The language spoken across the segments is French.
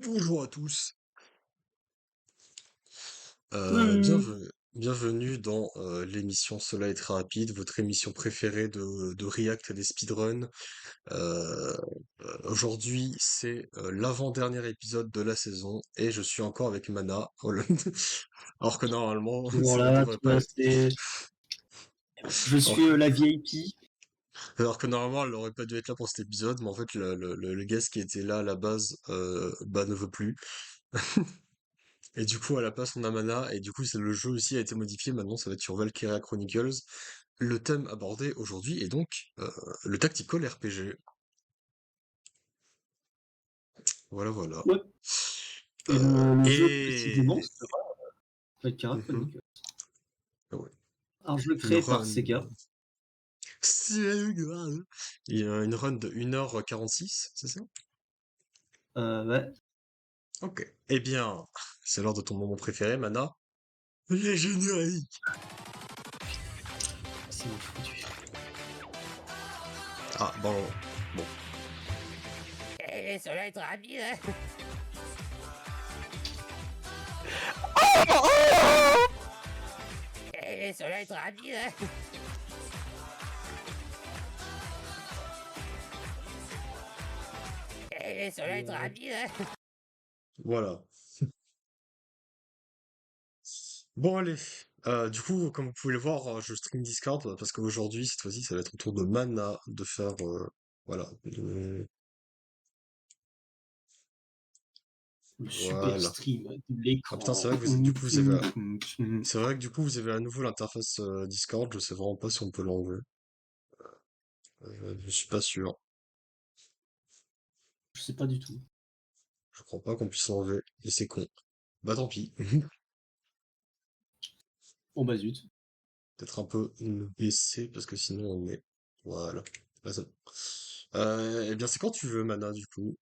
Bonjour à tous, Oui, bienvenue dans l'émission Cela est très rapide, votre émission préférée de React et des speedruns. Euh, Aujourd'hui, c'est l'avant-dernier épisode de la saison et je suis encore avec Mana, alors que normalement, toujours elle là, devrait tout pas être. je Alors, suis la VIP. alors que normalement, elle aurait pas dû être là pour cet épisode, mais en fait, le guest qui était là à la base, ne veut plus. Et du coup, à la place, on a Mana, et du coup, le jeu aussi a été modifié. Maintenant, ça va être sur Valkyria Chronicles. Le thème abordé aujourd'hui est donc le tactical RPG. Voilà, voilà. Ouais. Et le jeu précisément Et... sera Valkyria Mhm. Chronicles. Ouais. Un jeu Une créé par run... Sega. Il y a une run de 1h46, c'est ça? Ouais. Ok. Eh bien, c'est l'heure de ton moment préféré, Mana. Les génériques! C'est mon foutu. Ah, bon, bon. Eh, ça va être rapide, hein. Eh, ça va être rapide, hein. Eh, ça va être rapide, hein. Voilà. Bon, allez. Du coup, comme vous pouvez le voir, je stream Discord parce qu'aujourd'hui, cette fois-ci, ça va être au tour de Mana de faire, voilà, Le super voilà. stream de Ah putain, c'est l'écran. vrai que du coup, c'est vrai que du coup, vous avez à nouveau l'interface Discord. Je sais vraiment pas si on peut l'enlever. Je suis pas sûr. Je sais pas du tout. Je crois pas qu'on puisse l'enlever. Et c'est con. Bah tant pis. Bon bah zut. Peut-être un peu nous baisser parce que sinon on est, voilà. Là, c'est bon. Eh bien, c'est quand tu veux, Mana, du coup.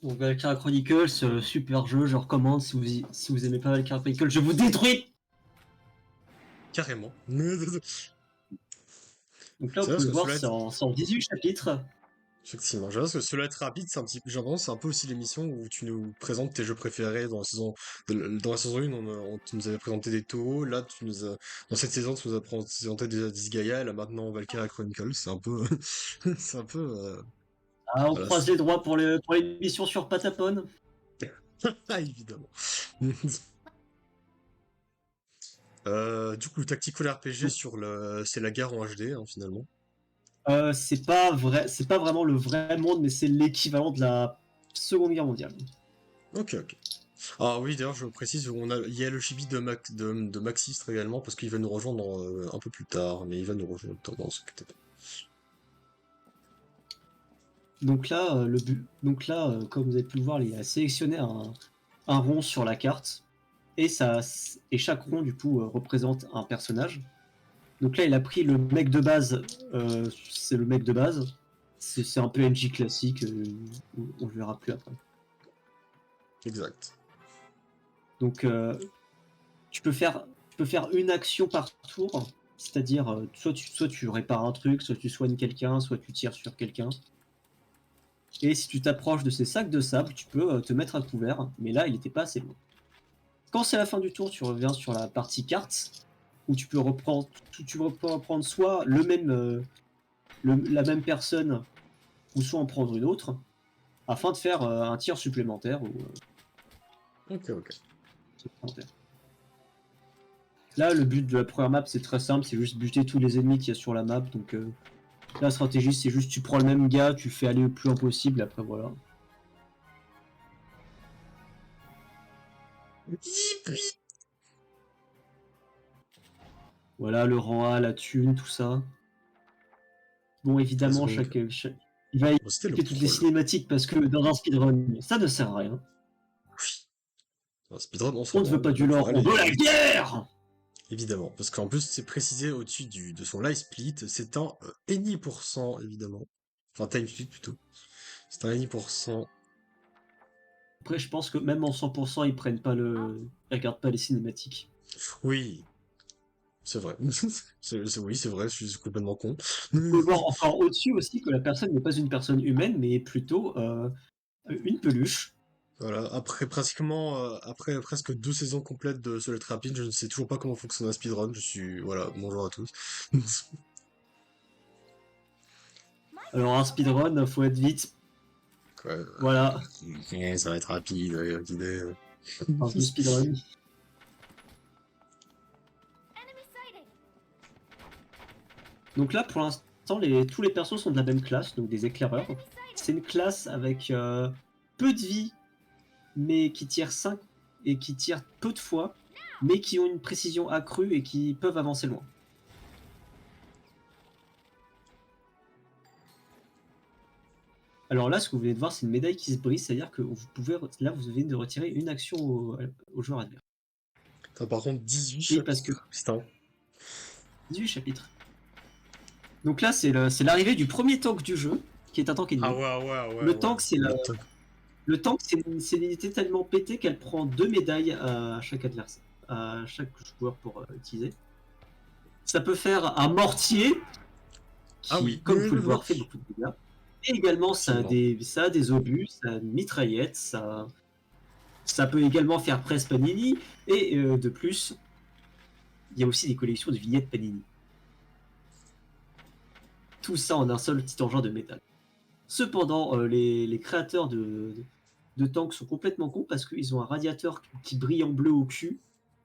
Donc Valkyria Chronicles, super jeu, je recommande. Si vous aimez pas Valkyria Chronicles, je vous détruis. Carrément. Donc là, C'est vous vrai parce pouvez que voir, cela c'est en 18 chapitres. effectivement, j'avoue que cela être rapide, c'est un petit, j'ai l'impression que c'est un peu aussi l'émission où tu nous présentes tes jeux préférés dans la saison, dans la saison 1, tu nous avais présenté des Toho, là, dans cette saison, tu nous as présenté des Disgaea, et là, maintenant, Valkyria Chronicles, c'est un peu, c'est un peu, Ah, on voilà, croise les droits pour l'émission sur Patapon. ah, évidemment. Du coup, Tactical RPG c'est la guerre en HD, hein, finalement. C'est pas vrai, c'est pas vraiment le vrai monde, mais c'est l'équivalent de la Seconde Guerre mondiale. Ok, ok. Ah oui, d'ailleurs, je précise, il y a le chibi de Maxistre également, parce qu'il va nous rejoindre un peu plus tard, mais il va nous rejoindre dans ce que Comme vous avez pu le voir, il a sélectionné un rond sur la carte, et et chaque rond du coup représente un personnage. Donc là, il a pris le mec de base, c'est le mec de base. C'est un PNJ classique, on le verra plus après. Exact. Donc tu peux faire une action par tour, c'est-à-dire soit tu répares un truc, soit tu soignes quelqu'un, soit tu tires sur quelqu'un. Et si tu t'approches de ces sacs de sable, tu peux te mettre à couvert, mais là, il n'était pas assez loin. Quand c'est la fin du tour, tu reviens sur la partie carte, où tu peux reprendre soit la même personne, ou soit en prendre une autre, afin de faire un tir supplémentaire ou Ok, ok. supplémentaire. Là, le but de la première map, c'est très simple, c'est juste buter tous les ennemis qu'il y a sur la map. Donc la stratégie, c'est juste tu prends le même gars, tu fais aller le plus loin possible, après voilà. Voilà, le rang A, la thune, tout ça. Bon, Let's évidemment, go. il va Bon, c'était le expliquer toutes les prologue. cinématiques parce que dans un speedrun, ça ne sert à rien. Oui. Un speedrun, on s'en On ne veut branle. pas du lore, on veut la guerre. Évidemment. Parce qu'en plus, c'est précisé au-dessus de son live split, c'est un any%, évidemment. Enfin, time split plutôt. C'est un any%. Après, je pense que même en 100%, ils regardent pas les cinématiques. Oui, c'est vrai. Oui, c'est vrai, je suis complètement con. Vous pouvez voir encore au-dessus aussi que la personne n'est pas une personne humaine, mais plutôt une peluche. Voilà, après presque 2 saisons complètes de Soul Rapide, je ne sais toujours pas comment fonctionne un speedrun. Voilà, bonjour à tous. Alors un speedrun, faut être vite. Ouais, Voilà, ça va être rapide, ouais, l'idée. un jeu speedrun. Donc là, pour l'instant, tous les persos sont de la même classe, donc des éclaireurs. C'est une classe avec peu de vie, mais qui tire 5 et qui tirent peu de fois, mais qui ont une précision accrue et qui peuvent avancer loin. Alors là, ce que vous venez de voir, c'est une médaille qui se brise, c'est-à-dire que là, vous venez de retirer une action au joueur adverse. T'as par contre 18 Oui, chapitres. parce que Putain. 18 chapitres. Donc là, c'est l'arrivée du premier tank du jeu, qui est un tank ennemi. Ah ouais. Le tank, c'est Le la- tank. Le tank, c'est une unité tellement pétée qu'elle prend 2 médailles à chaque adversaire, à chaque joueur pour utiliser. Ça peut faire un mortier, qui, Ah oui. comme Oui, vous pouvez le le voir, voir. fait beaucoup de dégâts. Et également, ça a des obus, ça a une mitraillette, ça peut également faire presse Panini. Et de plus, il y a aussi des collections de vignettes Panini. Tout ça en un seul petit engin de métal. Cependant, les créateurs de tanks sont complètement cons parce qu'ils ont un radiateur qui brille en bleu au cul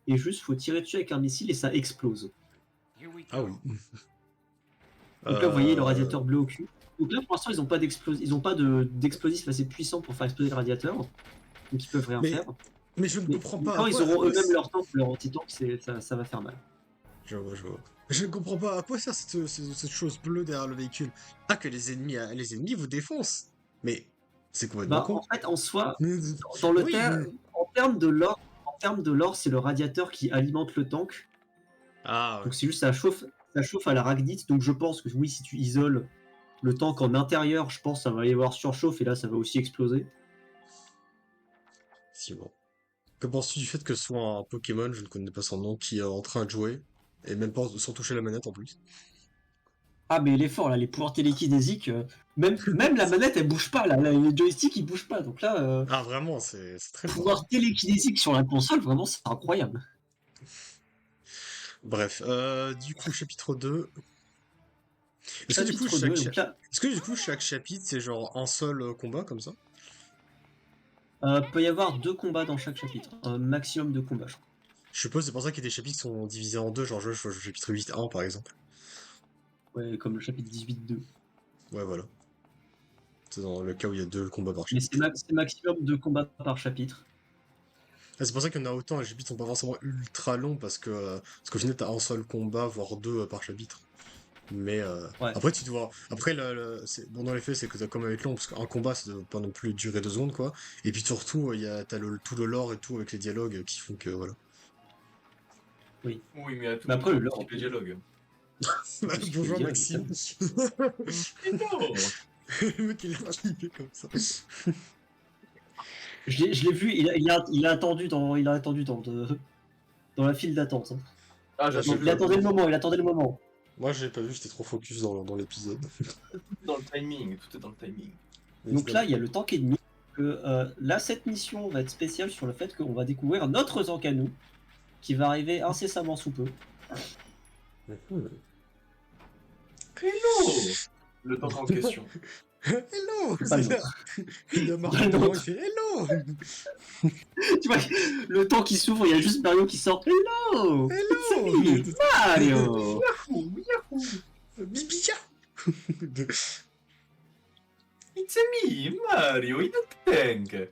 et juste faut tirer dessus avec un missile et ça explose. Ah oui. Donc là vous voyez le Euh, radiateur bleu au cul. Donc là pour l'instant ils ont pas d'explosif assez puissant pour faire exploser le radiateur, donc ils peuvent rien Mais faire. Mais je ne Mais comprends pas. quand ils à auront quoi eux-mêmes leur tank, leur anti-tank, ça va faire mal. Je vois. Je ne comprends pas à quoi sert cette chose bleue derrière le véhicule. Ah, que les ennemis vous défoncent. Mais c'est complètement Bah con. en fait en soi, dans le Oui, terme, en termes de lore, c'est le radiateur qui alimente le tank. Ah ouais. Donc c'est juste ça chauffe à l'arachnite. Donc je pense que oui, si tu isoles le tank en intérieur, je pense que ça va y avoir surchauffe et là ça va aussi exploser. Si bon. Que penses-tu du fait que ce soit un Pokémon, je ne connais pas son nom, qui est en train de jouer, et même pas sans toucher la manette en plus? Ah mais il est fort là, les pouvoirs télékinésiques, même la manette elle bouge pas là, le joystick il bouge pas. Donc là, Ah vraiment, c'est très fort. pouvoir télékinésique sur la console, vraiment c'est incroyable. Bref, du coup, chapitre 2. Est-ce que du coup, Chapitre 2, donc là, chaque chapitre, c'est genre un seul combat comme ça? peut y avoir 2 combats dans chaque chapitre, un maximum de combats je crois. Je suppose c'est pour ça qu'il y a des chapitres qui sont divisés en deux, genre je joue au chapitre 8-1 par exemple. Ouais, comme le chapitre 18-2. Ouais, voilà. C'est dans le cas où il y a 2 combats par Mais chapitre. c'est maximum 2 combats par chapitre. Ah, c'est pour ça qu'il y en a autant, les chapitres sont pas forcément ultra longs parce qu'au final t'as un seul combat, voire 2 par chapitre. Mais Ouais. après tu dois. Après bon dans les faits c'est que ça quand même être long, parce qu'un combat ça doit pas non plus durer 2 secondes quoi. Et puis surtout t'as tout le lore et tout avec les dialogues qui font que voilà. Oui, mais à tout Mais après, le lore, le dialogue. Bonjour dialogue, Maxime. Mais non. Le mec il est flippé comme ça. Je l'ai vu, il a attendu dans la file d'attente. Hein. Ah, j'ai j'avais vu. Il attendait le moment. Moi j'ai pas vu, j'étais trop focus dans l'épisode. dans le timing, tout est dans le timing. Donc là, il y a le tank ennemi. Là, cette mission va être spéciale sur le fait qu'on va découvrir notre tank à nous, qui va arriver incessamment sous peu. Hello. Le temps en question. Hello! Pas C'est le là. Il a marqué Pas le devant, il nôtre. fait Hello! Tu vois, le tank qui s'ouvre, il y a juste Mario qui sort. Hello! Hello! Mario! Bibia! It's me, Mario, in a tank.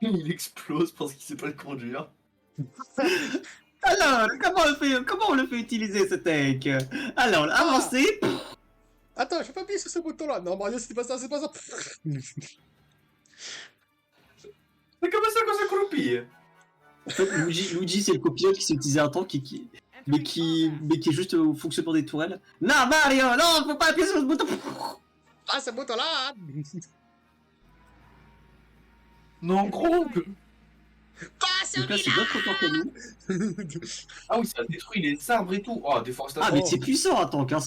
Il explose parce qu'il sait pas le conduire. Alors, comment on le fait utiliser ce tank? Alors, avancez. Attends, je vais pas appuyer sur ce bouton-là. Non, Mario, c'était pas ça, c'est pas ça. C'est comme ça qu'on s'accroupit. En fait, Luigi c'est le copilote qui sait utiliser un tank mais qui est juste au fonctionnement des tourelles. Non, Mario, non, faut pas appuyer sur ce bouton. Ah, ce bouton-là! Non, gros. Donc là, c'est notre tank à nous. Ah oui, ça détruit les arbres et tout. Oh, Ah, déforestation. mais c'est puissant un tank. Hein,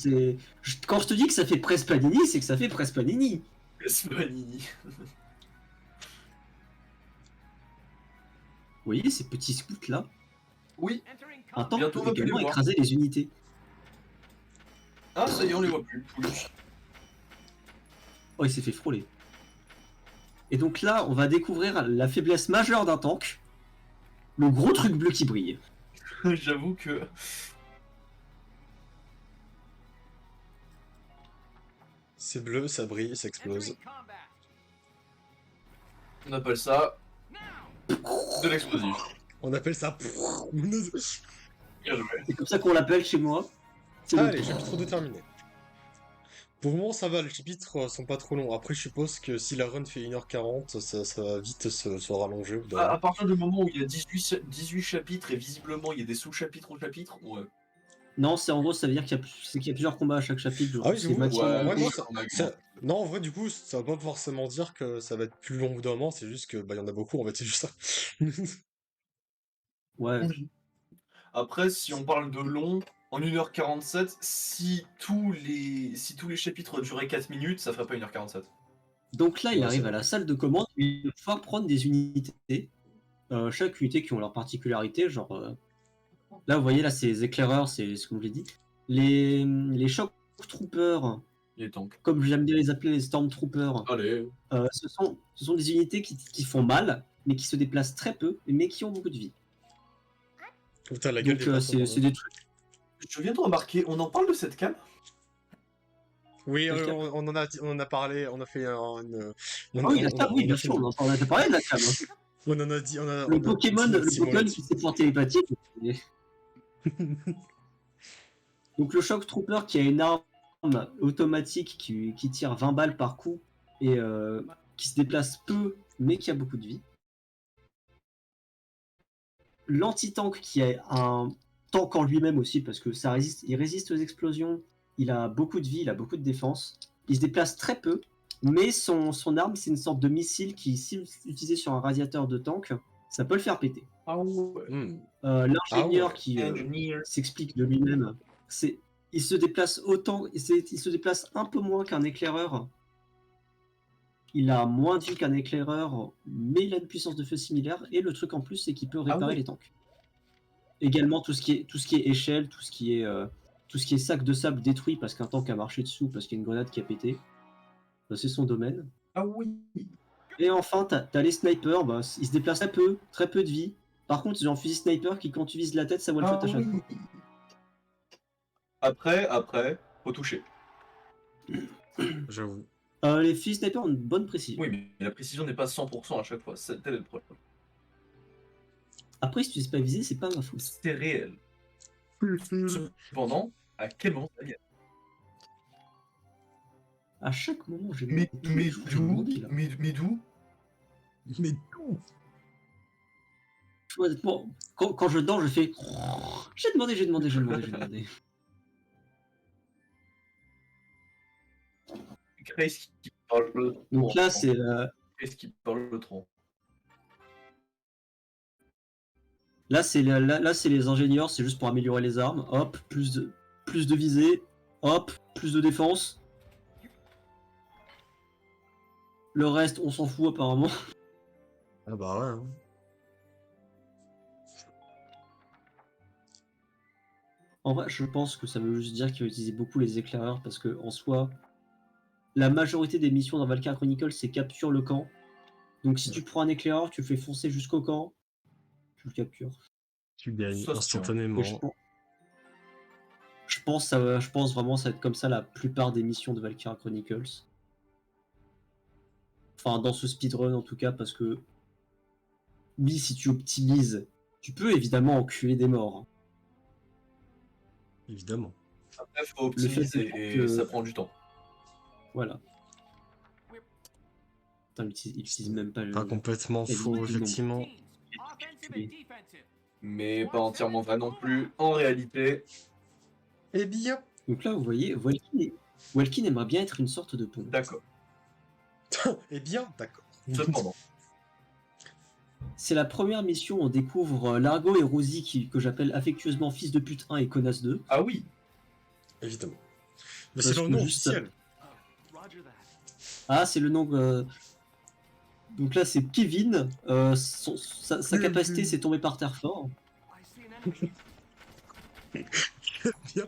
quand je te dis que ça fait presse panini, c'est que ça fait presse panini. Spanini. Vous voyez ces petits scouts là? Oui. Un tank Bientôt, on peut va plus également les voir. écraser les unités. Ah, ça y est, on les voit plus. Oui. Oh, il s'est fait frôler. Et donc là, on va découvrir la faiblesse majeure d'un tank. Le gros truc bleu qui brille. J'avoue que. C'est bleu, ça brille, ça explose. On appelle ça. De l'explosif. On appelle ça... Bien joué. C'est comme ça qu'on l'appelle chez moi. C'est le- Allez, chapitre 2 terminé. Pour le moment, ça va, les chapitres sont pas trop longs. Après, je suppose que si la run fait 1h40, ça va vite se rallonger. Au bout d'un À moment. partir du moment où il y a 18 chapitres et visiblement il y a des sous-chapitres au chapitre, ouais. Non, c'est en gros, ça veut dire qu'il y a plusieurs combats à chaque chapitre. Genre, Ah oui, c'est j'avoue, Mathieu- ouais, non, on a non, en vrai, du coup, ça va pas forcément dire que ça va être plus long au bout d'un moment, c'est juste que, bah, il y en a beaucoup, en fait, c'est juste ça. Ouais. Après, si on parle de long, en 1h47, si tous les chapitres duraient 4 minutes, ça ferait pas 1h47. Donc là, il Ouais, arrive c'est à la salle de commande. Il va pouvoir prendre des unités. Chaque unité qui ont leur particularité. Genre, là, vous voyez, là, c'est les éclaireurs, c'est ce que je l'ai dit. Les shock troopers, Les tanks. comme j'aime bien les appeler, les stormtroopers, Allez. ce sont des unités qui font mal, mais qui se déplacent très peu, mais qui ont beaucoup de vie. Putain, la gueule Donc des personnes. c'est des trucs. Je viens de remarquer, on en parle de cette cam. Oui, Quel cas on en a parlé, on a fait une... Ah oui, la on- cam, oui, on a bien fait sûr, une- on a parlé de la cam. Hein. On en a dit, on a Le on a Pokémon, dit notre le petit mot Pokémon là-dessus. qui s'est fort télépathique. Donc le Shock Trooper qui a une arme automatique qui tire 20 balles par coup et qui se déplace peu mais qui a beaucoup de vie. L'anti-tank qui a un tank en lui-même aussi parce que il résiste aux explosions, il a beaucoup de vie, il a beaucoup de défense. Il se déplace très peu, mais son arme c'est une sorte de missile qui, si utilisé sur un radiateur de tank, ça peut le faire péter. Ah ouais. L'ingénieur Ah ouais. qui Engineer. s'explique de lui-même, il se déplace il se déplace un peu moins qu'un éclaireur. Il a moins de vie qu'un éclaireur, mais il a une puissance de feu similaire. Et le truc en plus, c'est qu'il peut réparer ouais. les tanks. Également tout ce qui est échelle, tout ce qui est sac de sable détruit parce qu'un tank a marché dessous parce qu'il y a une grenade qui a pété. C'est son domaine. Ah oui. Et enfin, t'as les snipers, ils se déplacent très peu de vie. Par contre, ils ont un fusil sniper qui, quand tu vises la tête, ça one shot Ah à chaque oui. fois. Après, faut toucher. J'avoue. Les fusils sniper ont une bonne précision. Oui, mais la précision n'est pas 100% à chaque fois. C'est tel est le problème. Après, si tu sais pas viser, c'est pas ma faute. C'est réel. Cependant, à quel moment ça vient? À chaque moment, j'ai Mais d'où? là. Mais d'où? Mais tout. Honnêtement, quand je dors, je fais. J'ai demandé. Grace qui parle le tronc. Donc là, c'est la... Grace qui parle le tronc. là, c'est les ingénieurs, c'est juste pour améliorer les armes. Hop, plus de visée. Hop, plus de défense. Le reste, on s'en fout apparemment. Ah bah ouais. Hein. En vrai, je pense que ça veut juste dire qu'ils utilisaient beaucoup les éclaireurs parce que en soi, la majorité des missions dans Valkyrie Chronicle, c'est capture le camp. Donc si tu prends un éclaireur, tu le fais foncer jusqu'au camp, tu le captures. Tu gagnes Ça, c'est instantanément. Et je pense vraiment que ça va être comme ça la plupart des missions de Valkyrie Chronicles. Enfin, dans ce speedrun en tout cas, parce que oui, si tu optimises, tu peux évidemment enculer des morts. Hein. Évidemment. Après, faut Le fait optimiser est et que- ça prend du temps. Voilà. Putain, il utilise même pas le. Pas complètement et faux, limite, ils l'ont. effectivement. Mais pas entièrement vrai non plus. En réalité, Eh bien. Donc là, vous voyez, Walkin aimerait bien être une sorte de pont. d'accord. Eh bien, d'accord. Cependant, C'est la première mission où on découvre Largo et Rosie, que j'appelle affectueusement fils de pute 1 et connasse 2. ah oui, Évidemment. Mais Parce c'est leur que nom juste- officiel. Ah, c'est le nom. Donc là, c'est Kevin. Sa capacité, c'est tomber par terre fort. Bien.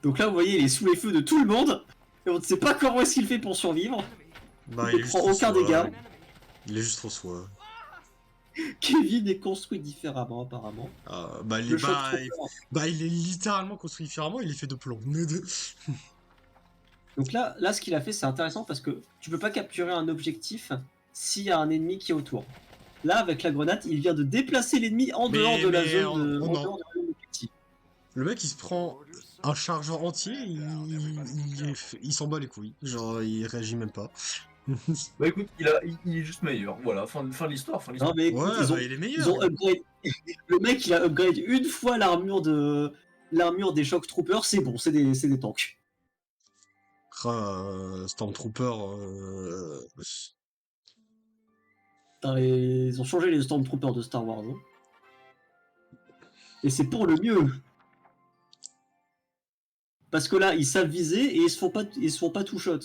Donc là, vous voyez, il est sous les feux de tout le monde. Et on ne sait pas comment est-ce qu'il fait pour survivre. Bah, Il ne prend aucun dégât. Il est juste trop soi. Kevin est construit différemment, apparemment. Ah, bah, Le choc il est littéralement construit différemment, il est fait de plomb. Donc là, ce qu'il a fait, c'est intéressant parce que tu peux pas capturer un objectif s'il y a un ennemi qui est autour. Là, avec la grenade, il vient de déplacer l'ennemi en dehors de la zone de l'objectif. Le mec, il se prend un chargeur entier, il s'en bat les couilles. Genre, il réagit même pas. Bah écoute, il est juste meilleur. Voilà, fin de l'histoire. Non, mais écoute, Ouais, il est meilleur. ils ont upgrade. Le mec, il a upgrade une fois l'armure des Shock Troopers, c'est bon, c'est des tanks. Stormtrooper. Ils ont changé les Stormtroopers de Star Wars. Hein. Et c'est pour le mieux. Parce que là, ils savent viser et ils se font pas tout shot.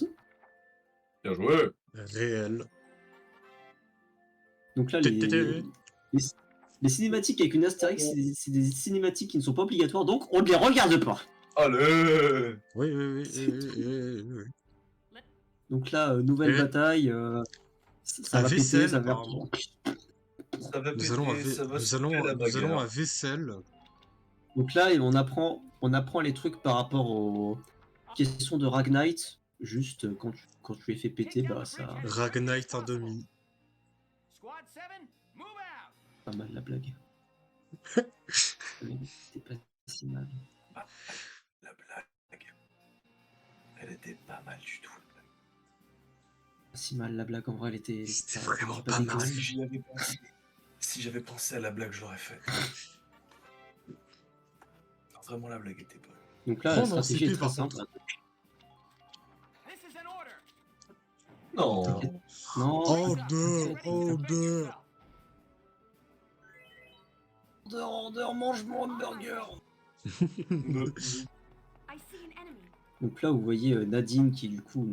Bien joué. Réel. Donc là, les cinématiques avec une astérix, c'est des cinématiques qui ne sont pas obligatoires, donc on ne les regarde pas. Allez. Oui. Donc là, nouvelle bataille. Ça va péter, ça va. Ça va péter, Nous allons à vaisselle. Donc là, on apprend les trucs par rapport aux questions de Ragnite. Juste quand tu les fais péter, bah ça. Ragnite en demi. Pas mal la blague. C'était pas si mal. La blague. Elle était pas mal du tout. Pas si mal la blague, en vrai, elle était. C'était vraiment pas mal. Si j'avais pensé à la blague, je l'aurais fait. Vraiment, la blague était bonne. Donc là, la stratégie est très simple. Non. Non. Order, mange mon hamburger. Donc là, vous voyez Nadine qui, du coup,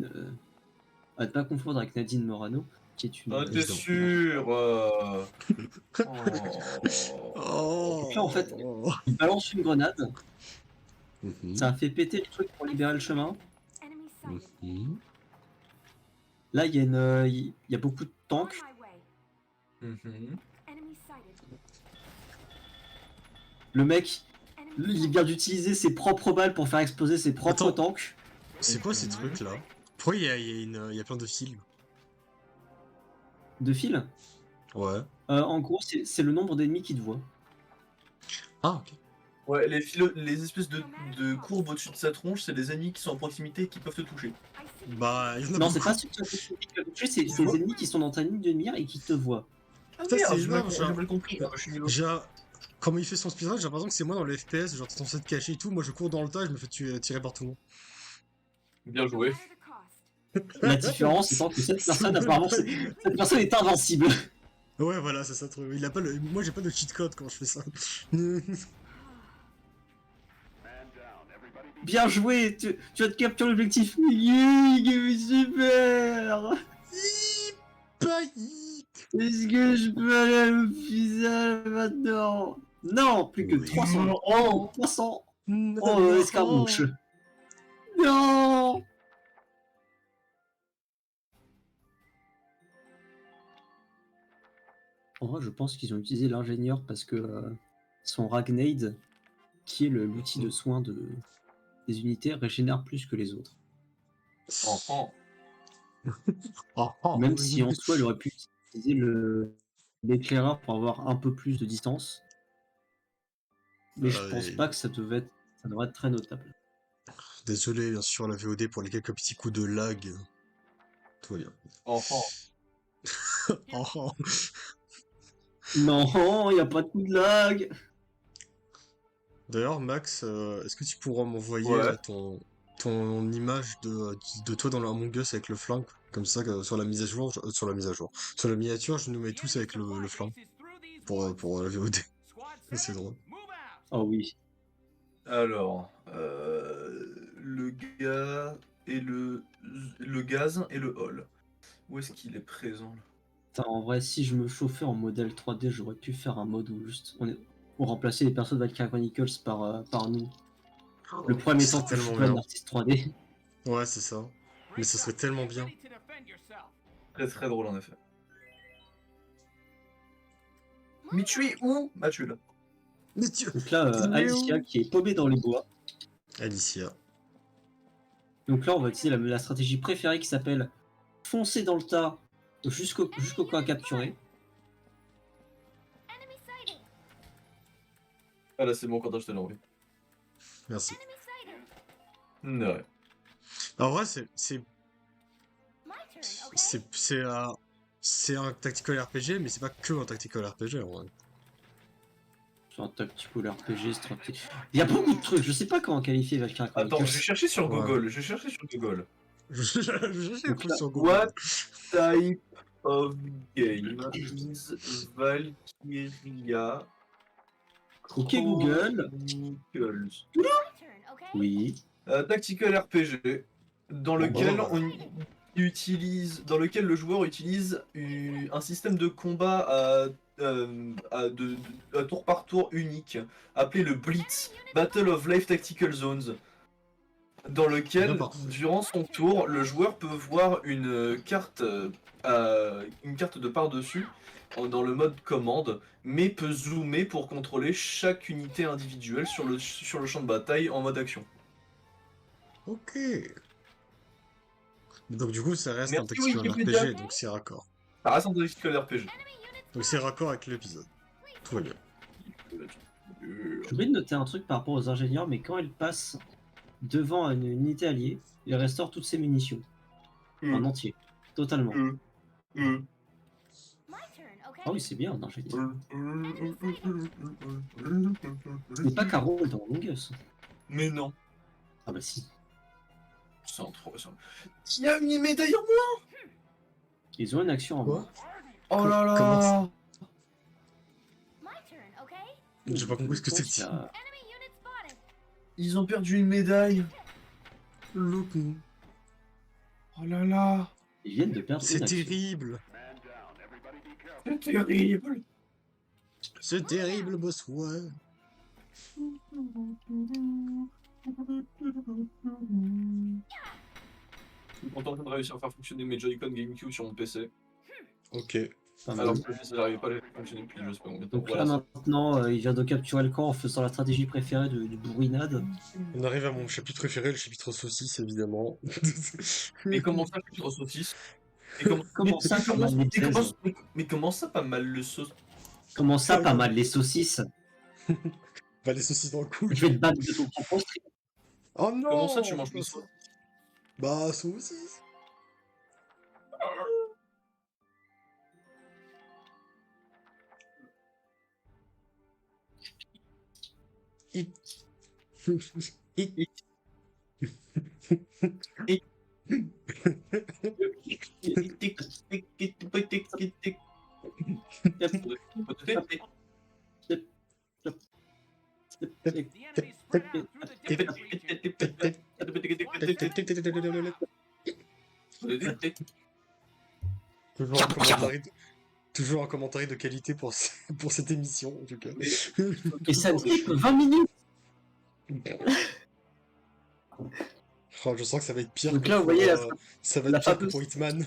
à ne pas confondre avec Nadine Morano, qui est une. Ah, t'es sûr Donc là, en fait, il balance une grenade. Ça a fait péter le truc pour libérer le chemin. Là, il y a beaucoup de tanks. Le mec, il vient d'utiliser ses propres balles pour faire exploser ses propres tanks. C'est quoi ces trucs là? Pourquoi il y a plein de fils? De fils? Ouais. En gros, c'est le nombre d'ennemis qui te voient. Ah, ok. Ouais, les espèces de courbes au-dessus de sa tronche, c'est des ennemis qui sont en proximité et qui peuvent te toucher. Bah, il y en a Non, beaucoup. c'est pas ceux qui peuvent te toucher, c'est les ennemis qui sont dans ta ligne de mire et qui te voient. Ah Ça, merde, c'est j'ai énorme, mal compris. Je suis nul. Comment il fait son speedrun, j'ai l'impression que c'est moi dans le FPS, genre t'es censé te cacher et tout, moi je cours dans le tas et je me fais tirer par tout le monde. Bien joué. La différence étant que cette personne, apparemment, cette personne est invincible. Ouais, voilà, c'est ça le truc. Il a pas moi j'ai pas de cheat code quand je fais ça. Bien joué, tu vas te capturer l'objectif. Yeah, super. Est-ce que je peux aller à l'hôpital maintenant? Non, plus que 300. Oh, 300. Oh, escarmouche. Non. En vrai, je pense qu'ils ont utilisé l'ingénieur parce que son Ragnade, qui est l'outil de soin des unités, régénère plus que les autres. Même si en soi, il aurait pu utiliser l'éclaireur pour avoir un peu plus de distance. Mais je pense pas que ça devrait être très notable. Désolé, bien sûr, la VOD pour les quelques petits coups de lag. Tout va bien. Non, il n'y a pas de coup de lag. D'ailleurs, Max, est-ce que tu pourras m'envoyer ton image de toi dans le Among Us avec le flingue? Comme ça, sur la mise à jour, sur la miniature, je nous mets tous avec le flingue. Pour la VOD. C'est drôle. Oh oui. Alors, le gaz et le gaz et le hall. Où est-ce qu'il est présent là? Putain, en vrai, si je me chauffais en modèle 3D, j'aurais pu faire un mode où juste on remplaçait les persos de Valkyria Chronicles par nous. Le problème Ce étant serait que je suis tellement pas un bien. artiste 3D. Ouais, c'est ça. Mais ça serait tellement bien. Très très drôle en effet. Mais tu es où? Ah, tu es là. Mais tu... Donc là, Mais Alicia où qui est paumée dans les bois. Alicia. Donc là, on va utiliser la stratégie préférée qui s'appelle foncer dans le tas jusqu'au camp à capturer. Ah là c'est bon quand je te l'ai envoyé. Merci. Ouais. En vrai, c'est un tactical RPG, mais c'est pas que un tactical RPG en vrai. C'est un tactical RPG stratégique. Il y a beaucoup de trucs, je sais pas comment qualifier Valkyria Chronicles. Attends, je vais chercher sur Ouais. Google. Je vais chercher sur Google. Je cherche un Donc coup là, sur Google. What type of game is Valkyria Ok Google. Chronicles? Oui. Tactical RPG dans Bon, lequel bah, voilà. dans lequel le joueur utilise un système de combat à tour par tour unique, appelé le Blitz, Battle of Life Tactical Zones, dans Bien lequel, parfait. durant son tour, le joueur peut voir une carte de par-dessus dans le mode commande, mais peut zoomer pour contrôler chaque unité individuelle sur le champ de bataille en mode action. Ok. Donc du coup, ça reste un Merci tactical Wikipédia. RPG, donc c'est raccord. Ça reste un tactical RPG. Donc c'est raccord avec l'épisode. Tout va bien. J'ai oublié de noter un truc par rapport aux ingénieurs, mais quand ils passent devant une unité alliée, ils restaurent toutes ses munitions. En entier. Totalement. Ah oui, c'est bien un ingénieur. Ce n'est pas Carole dans Among Us. Mais non. Ah bah si. C'est trop. Il y a une médaille en moins. Ils ont une action en moins. Oh là là. Comment ça J'ai pas compris ce que Je pense c'est qu'il y que a- Ils ont perdu une médaille. Look. Oh là là. Ils viennent de perdre C'est une action. terrible. C'est terrible. C'est terrible, boss, ouais. Je suis content de réussir à faire fonctionner mes Joy-Con GameCube sur mon PC. Ok. Pas mal. Alors que ça n'arrivait pas à fonctionner depuis je sais pas combien de temps. Donc Voilà, là maintenant, il vient de capturer le camp en faisant la stratégie préférée du bourrinade. On arrive à mon chapitre préféré, le chapitre saucisse, évidemment. Mais comment ça, chapitre saucisse? Comment ça, pas mal les saucisses Mais comment ça, pas mal le sauce? Comment ça, pas mal les saucisses? Va les saucisses dans le cou. Je vais te battre de ton propre stream. Oh non. Comment ça, tu manges le sauce? Bah, saucisse. It. It. Toujours un commentaire de qualité pour cette émission, en tout cas. Et ça dit 20 minutes. Oh, je sens que ça va être pire Donc que là, vous pour, voyez ça va la être pire que fameuse- pour Hitman.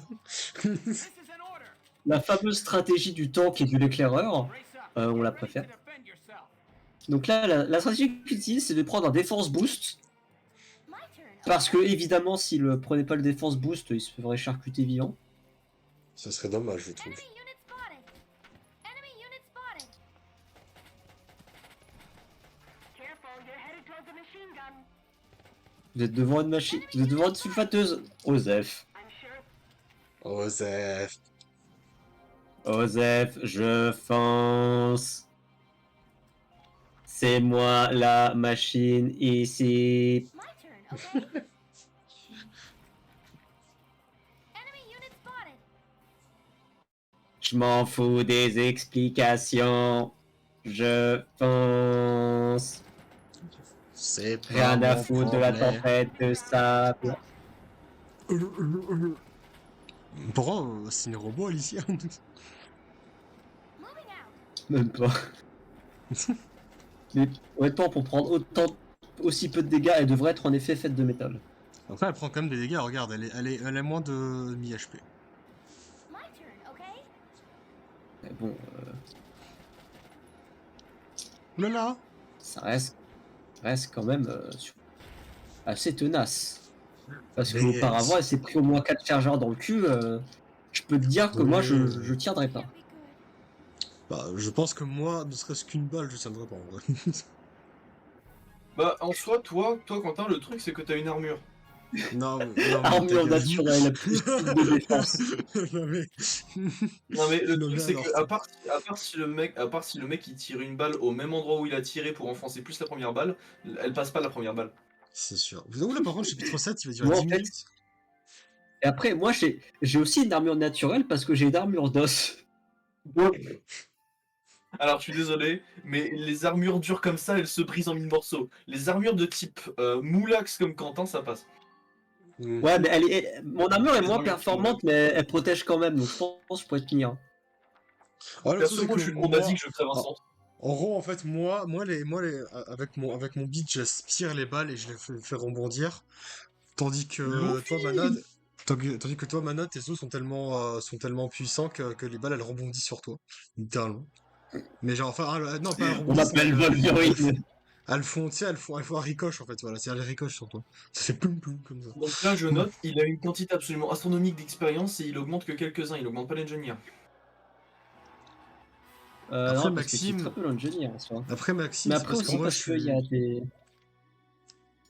la fameuse stratégie du tank et de l'éclaireur. On la préfère. Donc là, la stratégie qu'ils utilisent, c'est de prendre un défense boost. Parce que, évidemment, s'il ne prenait pas le défense boost, il se ferait charcuter vivant. Ça serait dommage, je trouve. Vous êtes devant une machine. Vous êtes devant une sulfateuse. Osef. Osef. Osef, je fonce. C'est moi la machine ici. Je m'en fous des explications. Je fonce. C'est pas Rien à mon foutre de la problème. tempête de sable. Bro, c'est une robot, Alicia. Même pas. Mais honnêtement, pour prendre aussi peu de dégâts, elle devrait être en effet faite de métal. Après, elle prend quand même des dégâts, regarde, elle est moins de mi-HP. Mais bon, Oulala. ça reste quand même assez tenace. Parce Mais- qu'auparavant, elle s'est pris au moins 4 chargeurs dans le cul. Je peux te dire que moi, je tiendrai pas. Bah, je pense que moi, ne serait-ce qu'une balle, je tiendrais pas en vrai. Bah, en soi, toi, Quentin, le truc, c'est que t'as une armure. Non, mais Armure ta gueule. naturelle, plus de défense. Non, mais... Non, mais le Non, truc, mais c'est alors, que, à part si le mec, il tire une balle au même endroit où il a tiré pour enfoncer plus la première balle, elle passe pas la première balle. c'est sûr. Vous savez, là, par contre, chapitre 7, il va durer Moi, 10 en fait, minutes. Et après, moi, j'ai aussi une armure naturelle parce que j'ai une armure d'os. Alors, je suis désolé, mais les armures dures comme ça, elles se brisent en mille morceaux. Les armures de type moulax comme Quentin, ça passe. Ouais, mais mon armure est Les moins armures performante, mais elle protège quand même. Donc, je pense que je pourrais tenir. Ah, le truc, Perso, c'est moi, que je suis moi- trop basique, je crève un Ah. sens. En gros, en fait, avec mon beat, j'aspire les balles et je les fais rebondir. Tandis que toi, Manad, tandis que toi, Manad, tes os sont tellement puissants que les balles, elles rebondissent sur toi. Littéralement. Mais genre, enfin, non, pas elles On rebondissent, mais m'appelle Wolverine. elles font, tu sais, elles font un ricoche, en fait, voilà, c'est elles ricochent sur toi. Ça fait ploum ploum comme ça. Donc là, je note, il a une quantité absolument astronomique d'expérience et il augmente que quelques-uns, il augmente pas l'engineer. Après, Non, parce que c'est Maxime, très peu l'engineer en soi. après, Maxime, Mais c'est après parce que aussi moi, parce je qu'il suis... y a des.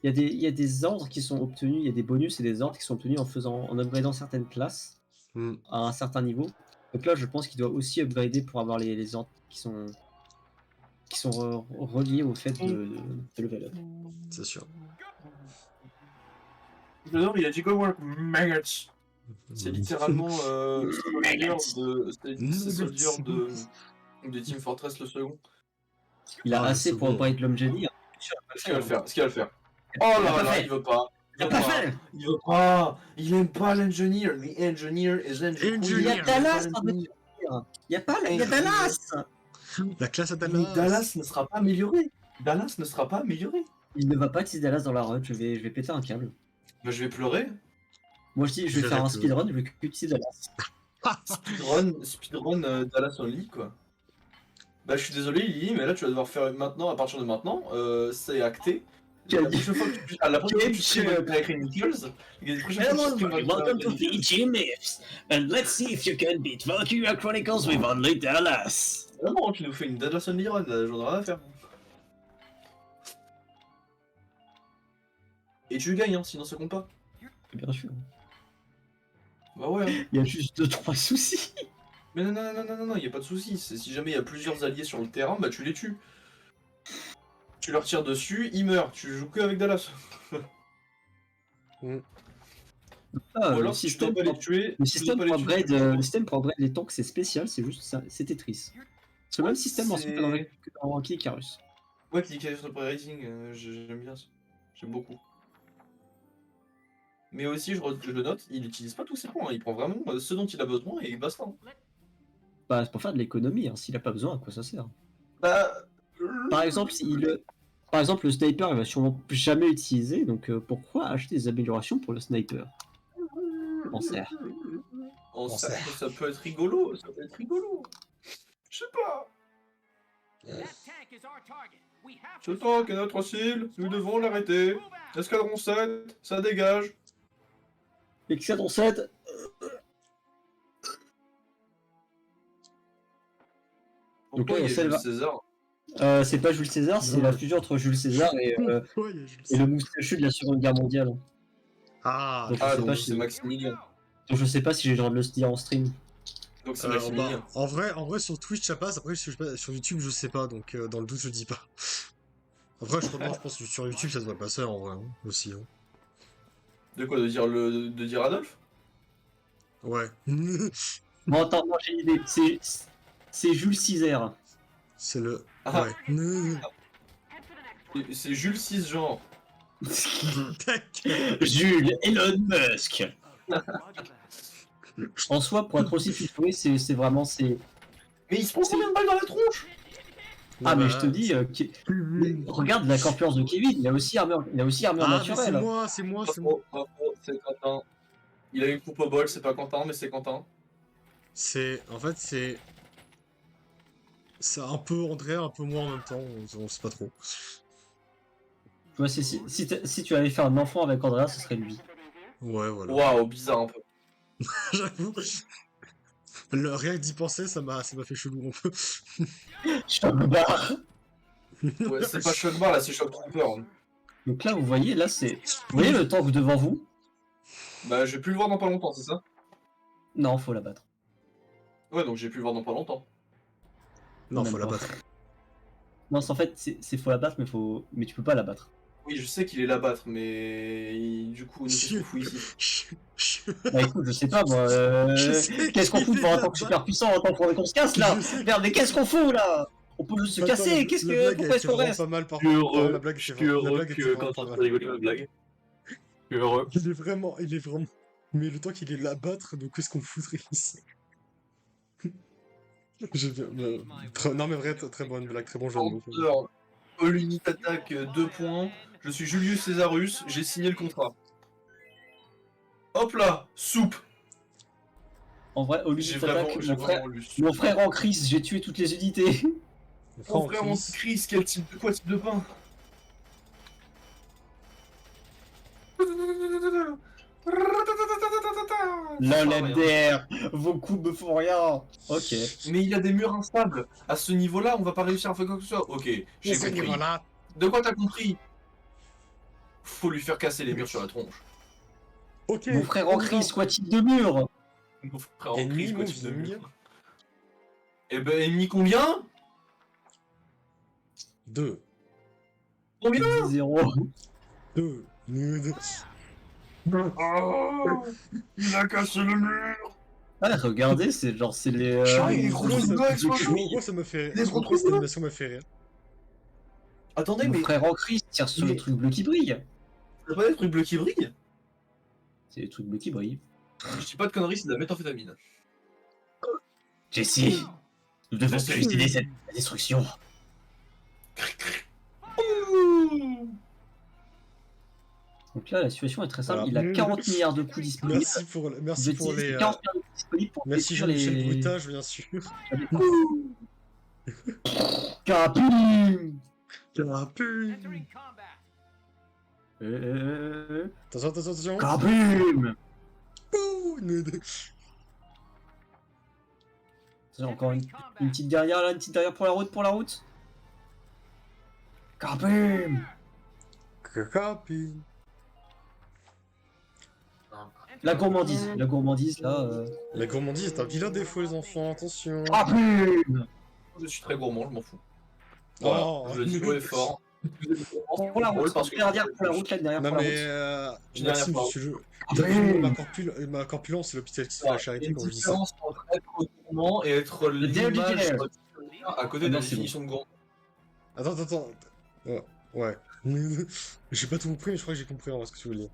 Il y a des ordres qui sont obtenus, il y a des bonus et des ordres qui sont obtenus en upgradant certaines classes Hmm, à un certain niveau. Donc là, je pense qu'il doit aussi upgrader pour avoir les ordres qui sont reliés au fait de level up. c'est sûr. J'adore, il a dit go work maggots. C'est littéralement Soldier de Team Fortress le second. Il a Ah, assez c'est pour bon. upgrade l'engineer. Ce qu'il va le faire, ce qu'il va le faire. Oh Il a là pas là, fait. il veut pas. Il a pas fait. Il veut pas. Il aime pas l'engineer. The engineer is Engineer. Il y a Dallas en engineer. Il y a pas, il y a Dallas. La classe à Mais Dallas. Dallas ne sera pas amélioré. Dallas ne sera pas amélioré. Il ne va pas utiliser Dallas dans la run. Je vais péter un câble. Bah, je vais pleurer. Moi je dis, je vais faire un speedrun. Je vais utiliser Dallas. Speedrun Dallas only quoi. Bah je suis désolé Lily, mais là tu vas devoir faire maintenant, à partir de maintenant, c'est acté. Tu as La dit- prochaine fois que tu streames avec Nichols, la prochaine fois que tu streames avec welcome to Nichols, VG Myths, and let's see if you can beat Valkyria Chronicles with only Dallas. vraiment tu nous fais une Dallas only run, j'en ai rien à faire. Et tu gagnes, hein, sinon ça compte pas. Bien sûr. Bah ouais. Hein. Il y a juste 2-3 soucis. Mais non, y a pas de soucis. Si jamais il y a plusieurs alliés sur le terrain, bah tu les tues. Tu leur tires dessus, ils meurent. Tu joues que avec Dallas. Ah, Ou le alors si tu dois système pas les pour- tuer, le si tu dois système pas pour les tuer, upgrade, tu les le système pour upgrade les tanks c'est spécial, c'est juste ça, c'est Tetris. C'est le même système en C'est- fait que dans Kid Icarus. Ouais, Click sur le rating, j'aime bien ça. J'aime beaucoup. Mais aussi, je le note, il utilise pas tous ses points, il prend vraiment ce dont il a besoin et basta. Hein. Bah, c'est pour faire de l'économie, hein. S'il a pas besoin, à quoi ça sert? Bah. Par exemple, le sniper il va sûrement jamais utiliser, donc pourquoi acheter des améliorations pour le sniper? On sert. Ça peut être rigolo, ça peut être rigolo. Je sais pas. Ce tank est notre cible, nous devons l'arrêter. Escadron 7, ça dégage. Excellent 7. Pourquoi là, il y a celle Jules va- César C'est pas Jules César, c'est Non. la fusion entre Jules César et le moustachu de la Seconde Guerre mondiale. Ah, Donc, Ah, je sais donc pas c'est si- Maximilien. Donc je sais pas si j'ai le droit de le dire en stream. Donc c'est bah, Maximilien. en vrai, sur Twitch ça passe. Après, sur YouTube, je sais pas. Donc, dans le doute, je dis pas. Après, je pense que sur YouTube, ça devrait passer en vrai hein, aussi. Hein. De quoi de dire Adolphe Ouais. Bon, attends, moi j'ai une idée. C'est Jules César. C'est le. Ah. Ouais. C'est Jules Cisgenre. Jules Elon Musk. En soi, pour être aussi tutoyé, c'est vraiment c'est. Mais il se prend combien de balles dans la tronche? Ah mais je te dis, mais regarde la corpulence de Kevin, il a aussi armure Ah, mais c'est naturelle. moi, c'est moi, c'est moi. Bravo, c'est Quentin. Il a une coupe au bol, c'est pas Quentin, mais c'est Quentin. En fait, c'est un peu André, un peu moi en même temps, on sait pas trop. Tu vois, si tu avais fait un enfant avec Andrea, ce serait lui. Ouais, voilà. Waouh, bizarre un peu. J'avoue. Rien que d'y penser, ça m'a fait chelou un peu. Choc-barre. Ouais, c'est pas Shockbar là, c'est Shock Trooper. Donc là, vous voyez, là c'est. Vous voyez le tank devant vous? Bah, je vais plus le voir dans pas longtemps, c'est ça? Non, faut la battre. Ouais, donc j'ai pu le voir dans pas longtemps. Non, Même faut la pas. battre. Non, en fait, c'est faut la battre, mais tu peux pas la battre. Oui, je sais qu'il est là battre, mais du coup, nous qu'est-ce qu'on fout ici? Bah écoute, je sais pas moi. Je sais Qu'est-ce qu'on qu'il fout est devant un là-bas. tank super puissant en tant qu'on se casse là? Je sais. Merde, mais qu'est-ce qu'on fout là? On peut juste se Attends, casser. Qu'est-ce la que. blague, Pourquoi elle est-ce était qu'on vraiment reste? pas mal par Je suis contre. heureux, La blague je était suis la heureux blague était que vraiment Quentin pas soit mal. rigolé ma blague. Je suis heureux. Il est vraiment. Mais le temps qu'il est là battre, donc qu'est-ce qu'on foutrait ici? J'ai bien. Non, mais vrai, très bonne blague, très bon jeu de mots. Chanteur, All Unit Attack 2 points. Je suis Julius Césarus, j'ai signé le contrat. Hop là, soupe. En vrai, au lieu J'ai de vraiment, t'attaque, j'ai vraiment lu soupe. mon frère en crise, j'ai tué toutes les unités. Mon frère en crise, quel type de quoi, type de pain? LOL vos coups me font rien. Ok. Mais il y a des murs instables. À ce niveau-là, on va pas réussir à faire quoi que ce soit. Ok, j'ai compris. Voilà. De quoi t'as compris? Faut lui faire casser les murs sur la tronche. Ok. Mon frère en crise, quoi type de mur? Mon frère en Ennemi crise, quoi, type de moving. mur. Eh ben, ennemi combien? 2. Combien? 0. 2. Oh, il a cassé le mur. Ah, regardez, c'est genre, c'est les. Il est trop beau, Pourquoi ça m'a fait Il est trop pourquoi cette beau. animation m'a fait rire? Attendez, Mon mais frère en crise tire sur les Mais- trucs bleus qui brillent. c'est pas des trucs bleus qui brillent? C'est les trucs bleus qui brillent. Je dis pas de conneries, c'est de la méthamphétamine. Jesse, nous devons suicider cette destruction. Donc là, la situation est très simple. Voilà. Il a 40 milliards de coups disponibles. Merci pour Je les. dis 40 milliards de coups disponibles pour Merci détruire Jean-Michel les... Brutage, bien sûr. Carapum. Carapum. Attention. Carapum. Ouh, Encore une petite derrière là, une petite derrière pour la route. Carapum. Carapum. La gourmandise là. La gourmandise est un vilain défaut, les enfants, attention. Carapum. Je suis très gourmand, je m'en fous. Oh. Voilà, je le dis haut et fort. Pour la route, parce que derrière pour la route, là derrière Non pour la mais route. merci Derrière, monsieur jeu. Carapum. Ma corpulence, c'est l'hôpital qui fait Il la y a charité une quand je dis ça. différence entre être gourmand et être l'image dictionnaire. à côté Ah de non, la c'est définition de gourmand. Attends. Ouais. J'ai pas tout compris, mais je crois que j'ai compris en vrai ce que tu veux dire.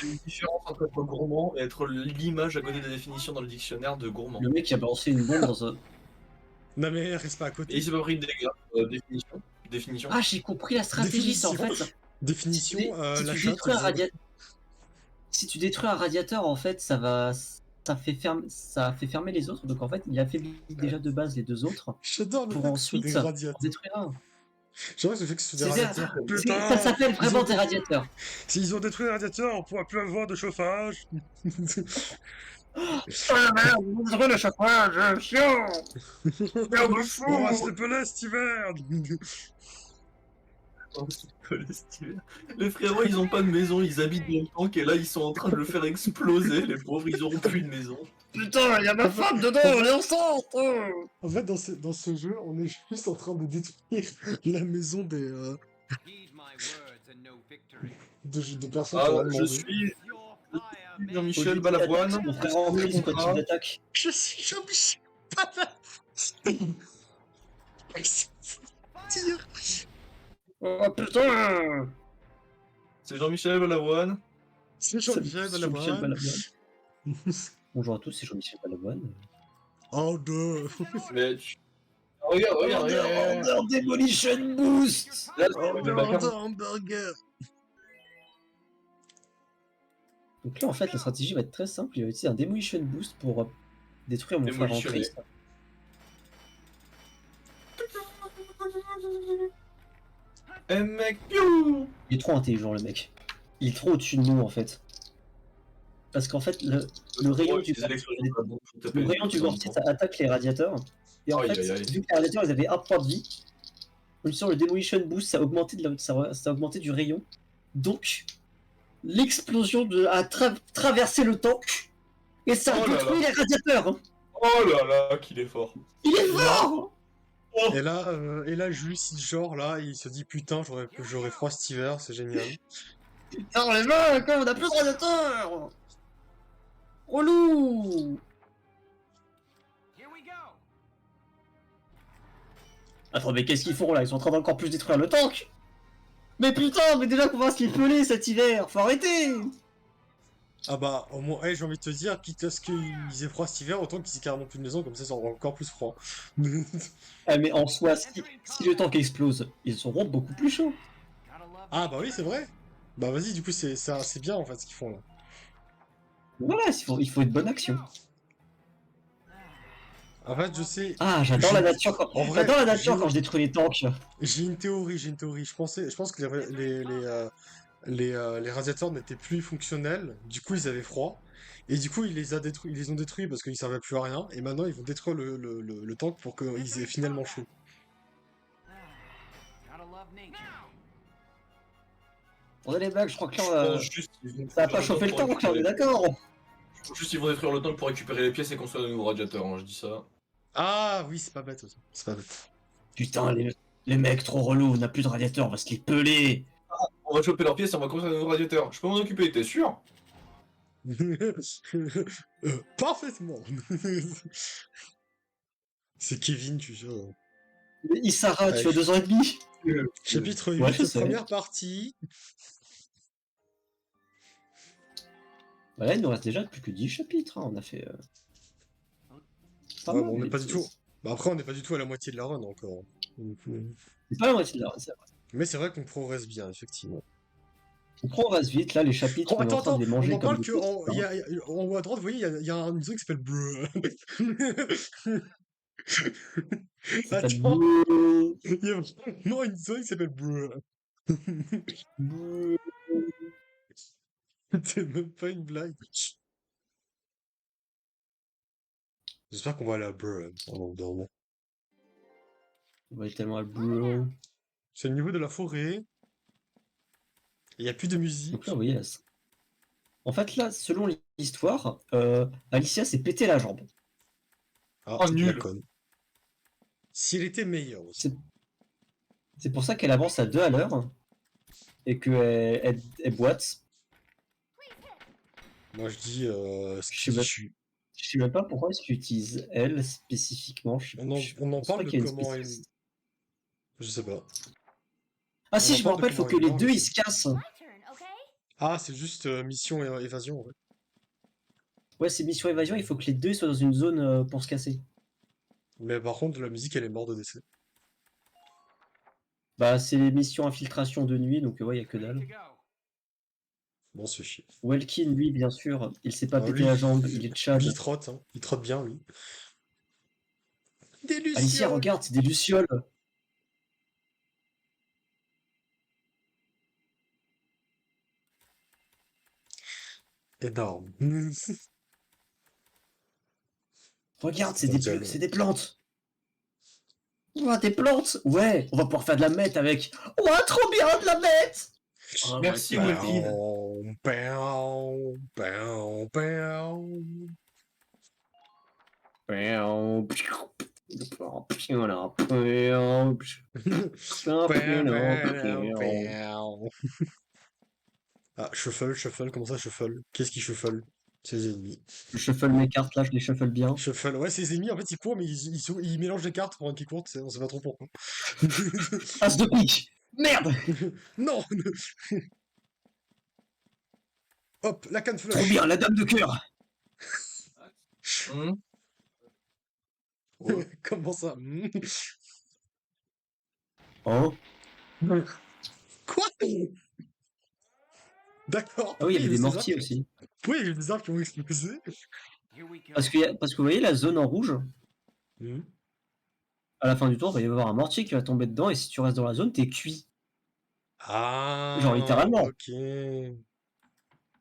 Il y a une différence entre être gourmand et être l'image à côté de la définition dans le dictionnaire de gourmand. Le mec qui a balancé une bombe dans un. Non mais reste pas à côté. Et il s'est pas pris de dégâts. Définition. Ah, j'ai compris la stratégie, c'est en fait. Définition, si la tu chatte. détruis un si tu détruis un radiateur, en fait, ça fait fermer les autres. Donc en fait, il affaiblit déjà de base les deux autres J'adore le pour fait que ce soit ensuite des en radiateurs. détruire un. J'adore le fait que ce soit des C'est radiateurs. ça Putain, s'appelle vraiment des radiateurs. s'ils ont détruit les radiateurs, on pourra plus avoir de chauffage. Ah merde, vous détruisez le chauffage, chiant. Merde de fou. On va se peler cet hiver. Les frérots, ils ont pas de maison, ils habitent dans le tank et là ils sont en train de le faire exploser, les pauvres, ils auront plus de maison. Putain, il y a ma femme dedans, elle est enceinte. En fait, dans ce jeu, on est juste en train de détruire la maison de personnes Ah, qui ont je demandé. suis Jean-Michel Balavoine. Mon frère en crise, quoi, type d'attaque. Je suis Jean-Michel Balavoine. Oh putain! C'est Jean-Michel Balavoine. C'est Jean-Michel Jean-Michel Balavoine. Balavoine. Bonjour à tous, c'est Jean-Michel Balavoine. Oh, deux. Mais tu... regarde. Order Demolition Boost! Là, Order Bacar- de hamburger. Donc là, en fait, la stratégie va être très simple. Il va utiliser un Demolition Boost pour détruire mon frère en Démolitionner. Christ. Eh mec, piou. Il est trop intelligent, le mec. Il est trop au-dessus de nous, en fait. Parce qu'en fait, le rayon du le rayon du vortex attaque les radiateurs. Et en Aïe, fait, aïe, aïe. vu que les radiateurs ils avaient un point de vie, sur le Demolition Boost, ça a augmenté, ça a augmenté du rayon. Donc, l'explosion a traversé le tank et ça a Oh là détruit les radiateurs. Hein. Oh là là, qu'il est fort. Il est fort. Et là, Jules, genre, là, il se dit putain, j'aurais froid cet hiver, c'est génial. Putain, les mecs, on a plus de radiateurs. Relou. Attends, mais qu'est-ce qu'ils font là? Ils sont en train d'encore plus détruire le tank. Mais putain, mais déjà qu'on va se les peler cet hiver, faut arrêter. Ah bah, au moins, j'ai envie de te dire, quitte à ce qu'ils aient froid cet hiver, autant qu'ils aient carrément plus de maison, comme ça aura encore plus froid. Ah, mais en soi, si le tank explose, ils seront beaucoup plus chauds. Ah bah oui, c'est vrai. Bah vas-y, du coup, c'est bien en fait ce qu'ils font là. Voilà, il faut une bonne action. En fait, je sais. Ah, j'adore la nature quand, En vrai, j'adore la nature j'ai- quand je détruis les tanks. J'ai une théorie. Je pense que les radiateurs n'étaient plus fonctionnels. Du coup, ils avaient froid. Et du coup, ils les ont détruits parce qu'ils servaient plus à rien. Et maintenant, ils vont détruire le tank pour qu'ils aient finalement chaud. On a les blagues, je crois que Je là, pense juste qu'ils vont ça va pas détruire chauffer le pour tank, là, on est récupérer- d'accord. Je pense juste qu'ils vont détruire le tank pour récupérer les pièces et construire de nouveaux radiateurs, hein, je dis ça. Ah oui, c'est pas bête aussi. C'est pas bête. Putain, les mecs trop relous, on n'a plus de radiateurs, on va se les peler. On va choper leurs pièces et on va construire de nouveaux radiateurs. Je peux m'en occuper, t'es sûr? Parfaitement. C'est Kevin, tu sais. Mais Isara, tu Ouais, as 2 ans et demi. Chapitre Ouais, 8, je sais. première partie. Voilà, il nous reste déjà plus que 10 chapitres, hein, on a fait... pas Ouais, mal, bon, on n'est mais pas du tout. Bah après, on n'est pas du tout à la moitié de la run encore. C'est pas la moitié de la c'est vrai. Mais c'est vrai qu'on progresse bien, effectivement. On progresse vite, là, les chapitres, Oh, on est en train de les manger on comme parle des que petits, en, hein. en haut à droite, vous voyez, il y a une zone qui s'appelle Bleu. Ça fait Attends, bleu, il y a vraiment une zone qui s'appelle Bleu. bleu. C'est même pas une blague. J'espère qu'on va aller à Bleu pendant un moment. On va être tellement à bleu. C'est au niveau de la forêt. Il n'y a plus de musique. Donc là, vous voyez, là, en fait, là, selon l'histoire, Alicia s'est pété la jambe. Ah, Oh, nul. la conne. Si elle était meilleure aussi. C'est pour ça qu'elle avance à 2 à l'heure et qu'elle elle boite. Moi, je dis Je sais pas. Je sais même pas pourquoi tu utilises elle spécifiquement. On en pense pas parle de qu'il y ait une comment elle... spécificité. Je sais pas. Ah si, en je me parle de rappelle, faut comment que elle les meurt, deux mais ils se cassent. Ah, c'est juste mission et évasion, en fait. Ouais, c'est mission évasion, il faut que les deux soient dans une zone pour se casser. Mais par contre, la musique, elle est morte de décès. Bah, c'est les missions infiltration de nuit, donc ouais, y a que dalle. Bon, c'est chier. Welkin, lui, bien sûr, il s'est pas Ah, pété lui, la jambe, il est Tchad. Lui, il trotte, hein. Il trotte bien, lui. Des Alicia, lucioles. regarde, c'est des lucioles. Énorme. Regarde, C'est mondial. c'est des plantes. Ouah, des plantes. Ouais, on va pouvoir faire de la meth avec. Ouah, trop bien, de la meth. Oh, Merci, ouais, Welkin. Pow, pow, pow. Ah, shuffle, comment ça shuffle? Qu'est-ce qui shuffle? Ses ennemis. Je shuffle mes cartes là, je les shuffle bien. Shuffle, ouais, ses ennemis, en fait, ils courent, mais ils mélangent les cartes pendant qu'ils courent, on sait pas trop pourquoi. As de pique. Merde. Non! Hop, la canne Trop flush! bien, la dame de cœur. Hmm. Comment ça? Oh. Quoi? D'accord, Ah oui, il y pourquoi il avait y a des des mortiers arbres? aussi. Pourquoi il y a des arbres qui ont explosé? Parce que vous voyez la zone en rouge, Hmm. à la fin du tour, il va y avoir un mortier qui va tomber dedans et si tu restes dans la zone, t'es cuit. Genre Ah, littéralement. ok.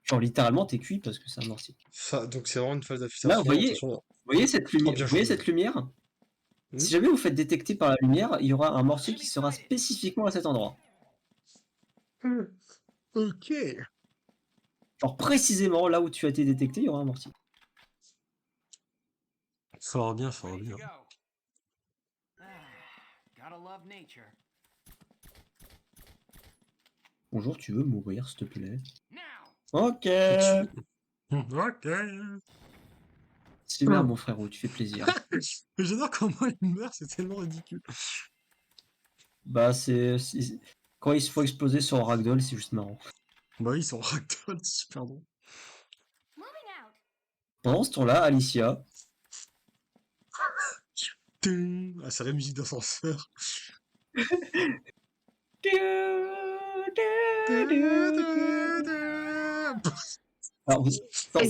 Genre littéralement, t'es cuit parce que c'est un mortier. Donc c'est vraiment une phase Là, d'affûtation, attention. vous voyez cette Trop lumière, bien vous voyez joué. cette lumière? Hmm. Si jamais vous faites détecter par la lumière, il y aura un mortier qui sera spécifiquement à cet endroit. Ok. Genre précisément là où tu as été détecté, il y aura un mortier. Fort bien, fort bien. Bonjour, tu veux mourir, s'il te plaît? Ok. Ok. Super, mon frérot, tu fais plaisir. Mais j'adore comment il meurt, c'est tellement ridicule. Bah, quand il se faut exploser sur un ragdoll, c'est juste marrant. Bah oui, ils sont ragdoll, c'est super drôle. Pendant ce temps-là, Alicia, Ah, c'est la musique d'ascenseur. alors,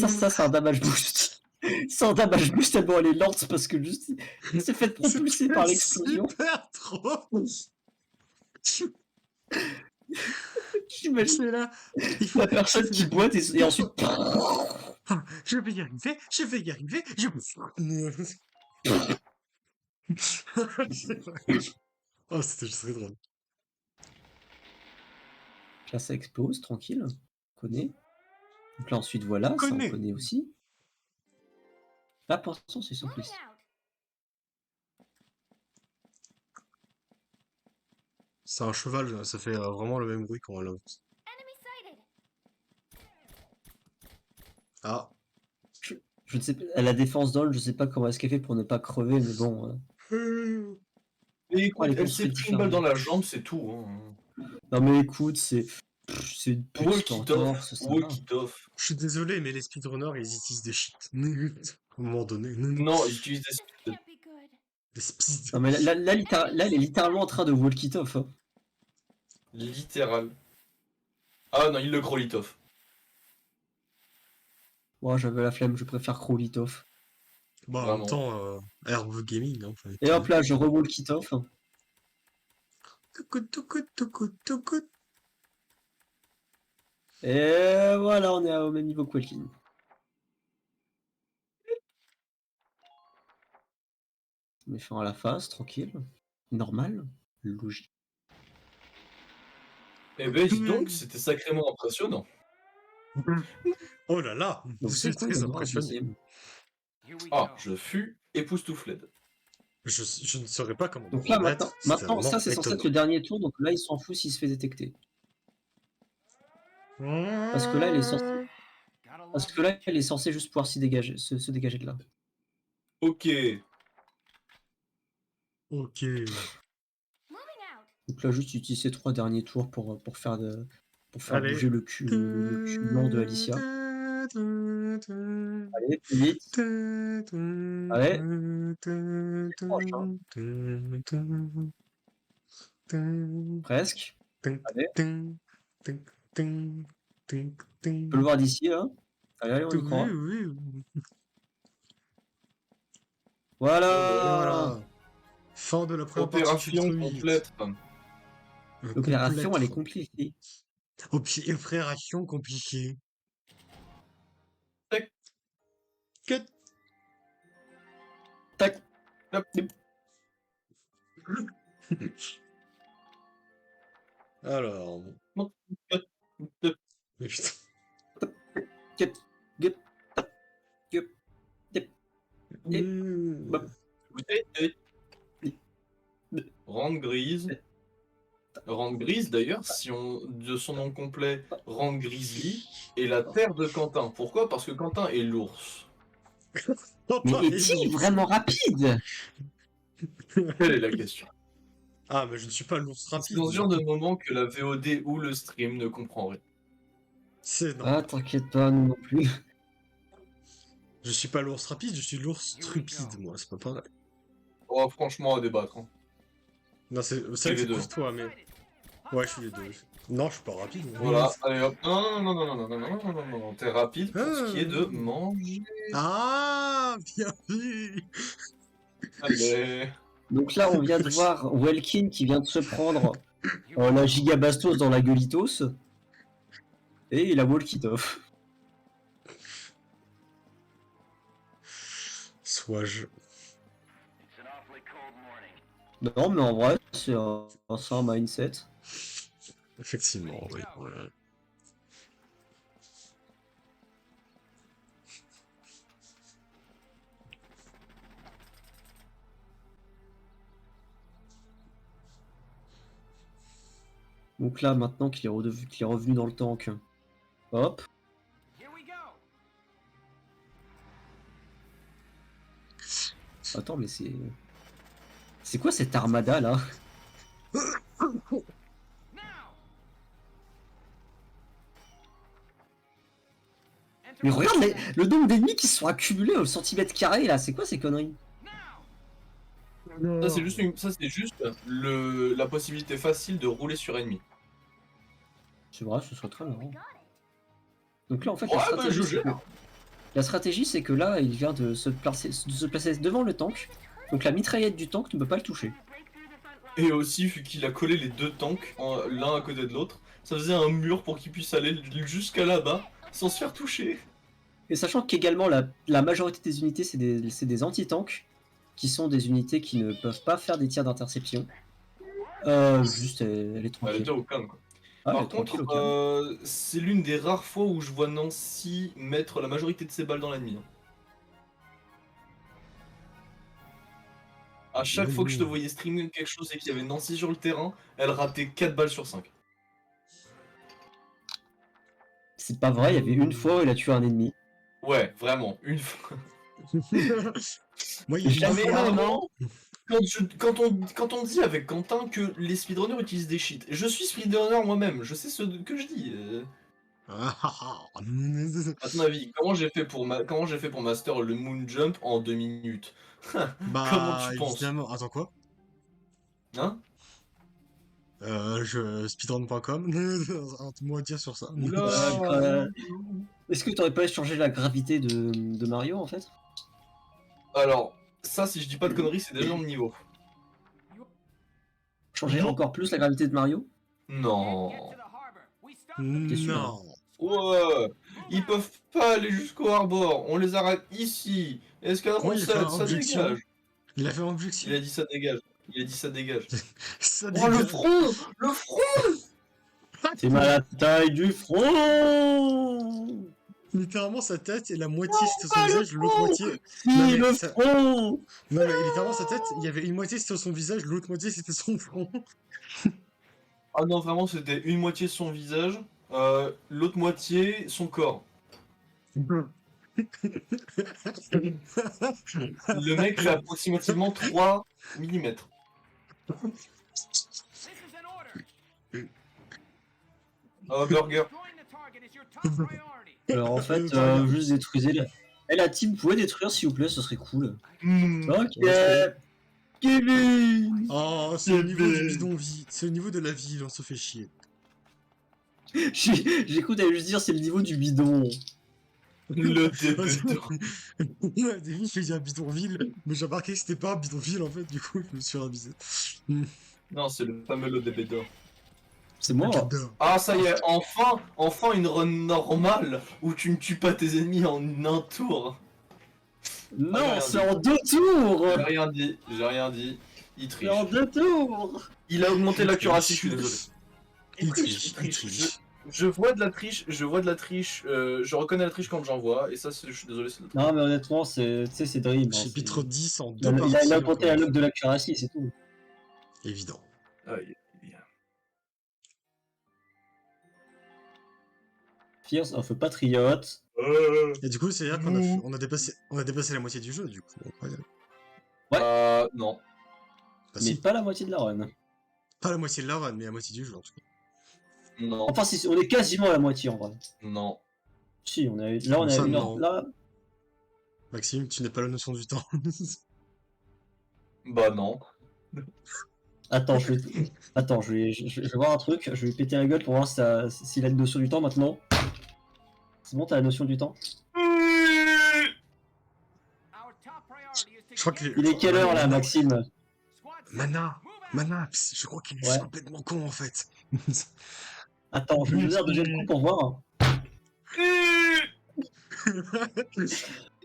ça c'est un damage boost. C'est un damage boost tellement elle est lente parce que juste, il s'est fait propulser par l'explosion. Super trop. J'imagine C'est là. Il faut... la personne qui boite et ensuite... Ah, je vais y arriver, je vais y arriver, je... Oh, c'était juste très drôle. Là, ça explose, tranquille. On connaît. Donc là, ensuite, voilà, ça on connaît aussi. Là, pour l'instant, c'est simpliste. C'est un cheval, ça fait vraiment le même bruit quand on l'avance. Ah. Je ne sais pas, à la défense d'Ol, je sais pas comment est-ce qu'elle fait pour ne pas crever, mais bon. Et écoute, elle est elle s'est construite pris une balle dans différemment. la jambe, c'est tout. Hein. Non mais écoute, c'est une petite Walk it off, entorse, ça walk va. it off. Je suis désolé, mais les speedrunners, ils utilisent des shit. À un moment donné. Non, ils utilisent des speed. Des speed. Non mais là, elle est littéralement en train de walk it off. Hein. Littéral. Ah non, il le crawl it off. Moi, j'avais la flemme, je préfère crawl it off. Bah, en Vraiment. même temps, Herbe Gaming, hein. Et hop là, je re-walk it off. Et voilà, on est au même niveau que Welkin. Mais faire à la face, tranquille. Normal. Logique. Eh ben, dis donc, c'était sacrément impressionnant. Oh là là, Donc c'est c'est quoi très le noir impressionnant. deuxième? Ah, je fus époustouflé. Je ne saurais pas comment. Donc là, reconnaître, maintenant ça, c'est vraiment censé être le dernier tour, donc là, il s'en fout s'il se fait détecter. Parce que là, il est censé... Parce que là, elle est censée juste pouvoir s'y dégager, se dégager de là. Ok. Ok. Donc là, juste utiliser ces 3 derniers tours pour faire Allez. bouger le cul long de Alicia. Allez, plus vite. Allez. Proche, hein. Presque. Allez. Tu peux le voir d'ici, là. Allez, on y croit. Voilà. Fin de la première partie Opération du complète. L'opération, elle est compliquée. Opération compliquée. Tac. Cut. Tac. Hop. Alors. Hop. Mais putain. Get. Get. Get. Get. Et- Bop. Rande grise. Rande grise d'ailleurs, si on de son nom complet, Rande Grizzly, et la terre de Quentin. Pourquoi? Parce que Quentin est l'ours. Mais est-il vraiment rapide? Quelle est la question? Ah, mais je ne suis pas l'ours C'est rapide. dans ce genre de moment que la VOD ou le stream ne comprend rien. C'est non. Ah, t'inquiète pas, nous non plus. Je suis pas l'ours rapide, je suis l'ours stupide, moi, c'est pas pareil. Oh, franchement, à débattre. Hein. Non, c'est vrai les que c'est deux. courtois, mais. Ouais, je suis les deux. Non, je suis pas rapide. moi. Voilà, allez hop. Non, non, non, non, non, non, non, non, non, non, non, t'es rapide pour ce qui est de manger. Ah, bien vu. Allez. Donc là, on vient de voir Welkin qui vient de se prendre la giga bastos dans la gueulitos. Et il a walk it off. Sois-je. Non, mais en vrai, c'est un mindset. Effectivement, oui. Ouais. Donc là, maintenant qu'il est revenu dans le tank, hop. Attends, mais c'est... C'est quoi cette armada, là? Mais regarde le nombre d'ennemis qui se sont accumulés au centimètre carré, là. C'est quoi ces conneries? Ça, c'est juste la possibilité facile de rouler sur ennemi. C'est vrai, ce serait très marrant. Donc là, en fait, Ouais, bah, je gère. la stratégie, c'est que là, il vient de se placer devant le tank. Donc la mitraillette du tank ne peut pas le toucher. Et aussi, vu qu'il a collé les deux tanks l'un à côté de l'autre, ça faisait un mur pour qu'il puisse aller jusqu'à là-bas sans se faire toucher. Et sachant qu'également, la majorité des unités, c'est des anti-tanks, qui sont des unités qui ne peuvent pas faire des tirs d'interception. Juste, elle est Elle est tranquille. déjà au calme, quoi. Ah, elle Par est tranquille, contre, au calme. c'est l'une des rares fois où je vois Nancy mettre la majorité de ses balles dans l'ennemi. Hein. À chaque fois que je te voyais streamer quelque chose et qu'il y avait Nancy sur le terrain, elle ratait 4 balles sur 5. C'est pas vrai, il y avait une fois où elle a tué un ennemi. Ouais, vraiment, une fois. Moi, il y a Jamais une fois- vraiment. Quand on dit avec Quentin que les speedrunners utilisent des cheats, je suis speedrunner moi-même, je sais ce que je dis. Ah, ah, ah. À ton avis, comment j'ai fait pour master le moon jump en 2 minutes? Comment Bah, tu penses? évidemment. Attends, quoi? Hein? Speedrun.com. Un mot à dire sur ça. Est-ce que t'aurais pas changé la gravité de Mario, en fait? Alors, ça, si je dis pas de conneries, c'est déjà dans le niveau. Changer Non. encore plus la gravité de Mario? Non. T'es sûr, Non. Ouais. Ils peuvent pas aller jusqu'au harbor. On les arrête ici. Escadron Ouais, il a fait 7, un ça objection. dégage. Il a fait une objection. Il a dit ça dégage. Il a dit ça dégage. Ça Oh, le dégage. front! Le front! C'est mal à la taille du front! Littéralement, sa tête et la moitié c'était son visage, l'autre moitié. Si, Non, mais le ça- front! Non, mais littéralement, sa tête, il y avait une moitié c'était son visage, l'autre moitié c'était son front. Ah non, vraiment, c'était une moitié son visage, l'autre moitié son corps. Le mec fait approximativement 3 mm. Burger. Alors en fait, juste détruisez la... Eh, la team, vous pouvez détruire s'il vous plaît, ce serait cool. Ok. Ouais, Kevin! Oh, c'est au niveau du bidonville. C'est au niveau de la ville, on se fait chier. J'ai cru t'allais juste dire c'est le niveau du bidon. Le débéton. Au début, j'ai dit un bidonville, mais j'ai remarqué que c'était pas un bidonville en fait, du coup, je me suis ravisé. Non, c'est le fameux lot débéton. C'est moi. J'adore. Ah, ça y est, enfin une run normale où tu ne tues pas tes ennemis en un tour. Non, rien c'est dit. en 2 tours! J'ai rien dit. Il triche. C'est en 2 tours! Il a augmenté l'accuracy, je suis désolé. Il triche, il triche. Je vois de la triche, je reconnais la triche quand j'en vois, et ça, je suis désolé, c'est de la triche. Non, mais honnêtement, tu sais, c'est Dream. hein, Chapitre c'est- 10 en Il deux a, parties. il a augmenté la encore. log de l'accuracy, c'est tout. Évident. Aïe. Fierce of a Patriot. Et du coup, c'est-à-dire qu'on on a dépassé la moitié du jeu, du coup. Incroyable. Non. Bah, Mais si. pas la moitié de la run. Pas la moitié de la run, mais la moitié du jeu en tout cas. Non, Enfin, on est quasiment à la moitié en vrai. non. Si, on est là, on Comme est à ça, une heure. non. Là, Maxime, tu n'as pas la notion du temps. Bah non. attends, attends, je vais voir un truc. Je vais lui péter la gueule pour voir s'il a une notion du temps maintenant. C'est bon, t'as la notion du temps? Je crois qu'il est... Il est quelle heure là, Maxime? Mana, je crois qu'il est juste Ouais. complètement con en fait. Attends, je vais lui donner un deuxième coup pour voir.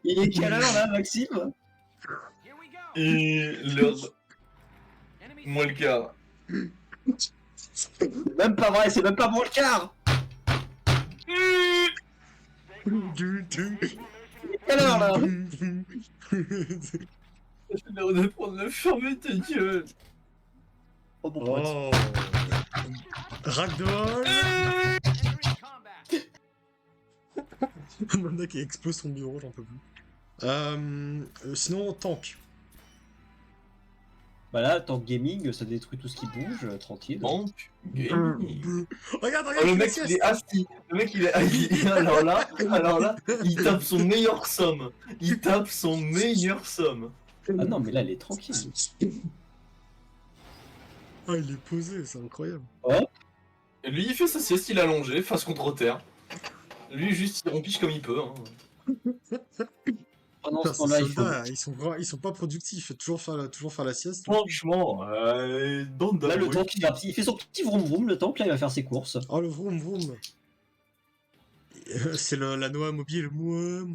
Il est quelle heure là, Maxime? Et l'heure moins le quart. C'est même pas vrai, c'est même pas mon quart. Quelle heure là? J'ai l'air de prendre le fermer ta gueule. Oh mon pote. Oh. Ragdoll. Mana qui explose son bureau, j'en peux plus. Sinon, tank. Bah là, Tank Gaming, ça détruit tout ce qui bouge, tranquille. Manque. Gaming. Regarde, Oh, le mec il est assis. Le mec il est assis. Alors là, il tape son meilleur somme. Il tape son meilleur somme. Ah non, mais là, elle est tranquille. Ah, il est posé, c'est incroyable. Et lui il fait sa sieste, il est allongé, face contre terre. Lui juste il rompiche comme il peut. Hein. Pendant Putain, ce ces temps-là, il faut... soldats, ils sont pas productifs, toujours faire la sieste. Franchement, dans Là, le tank, il fait son petit vroom vroom, le tank, là, il va faire ses courses. Oh, le vroom vroom. C'est la Noah mobile. Moi.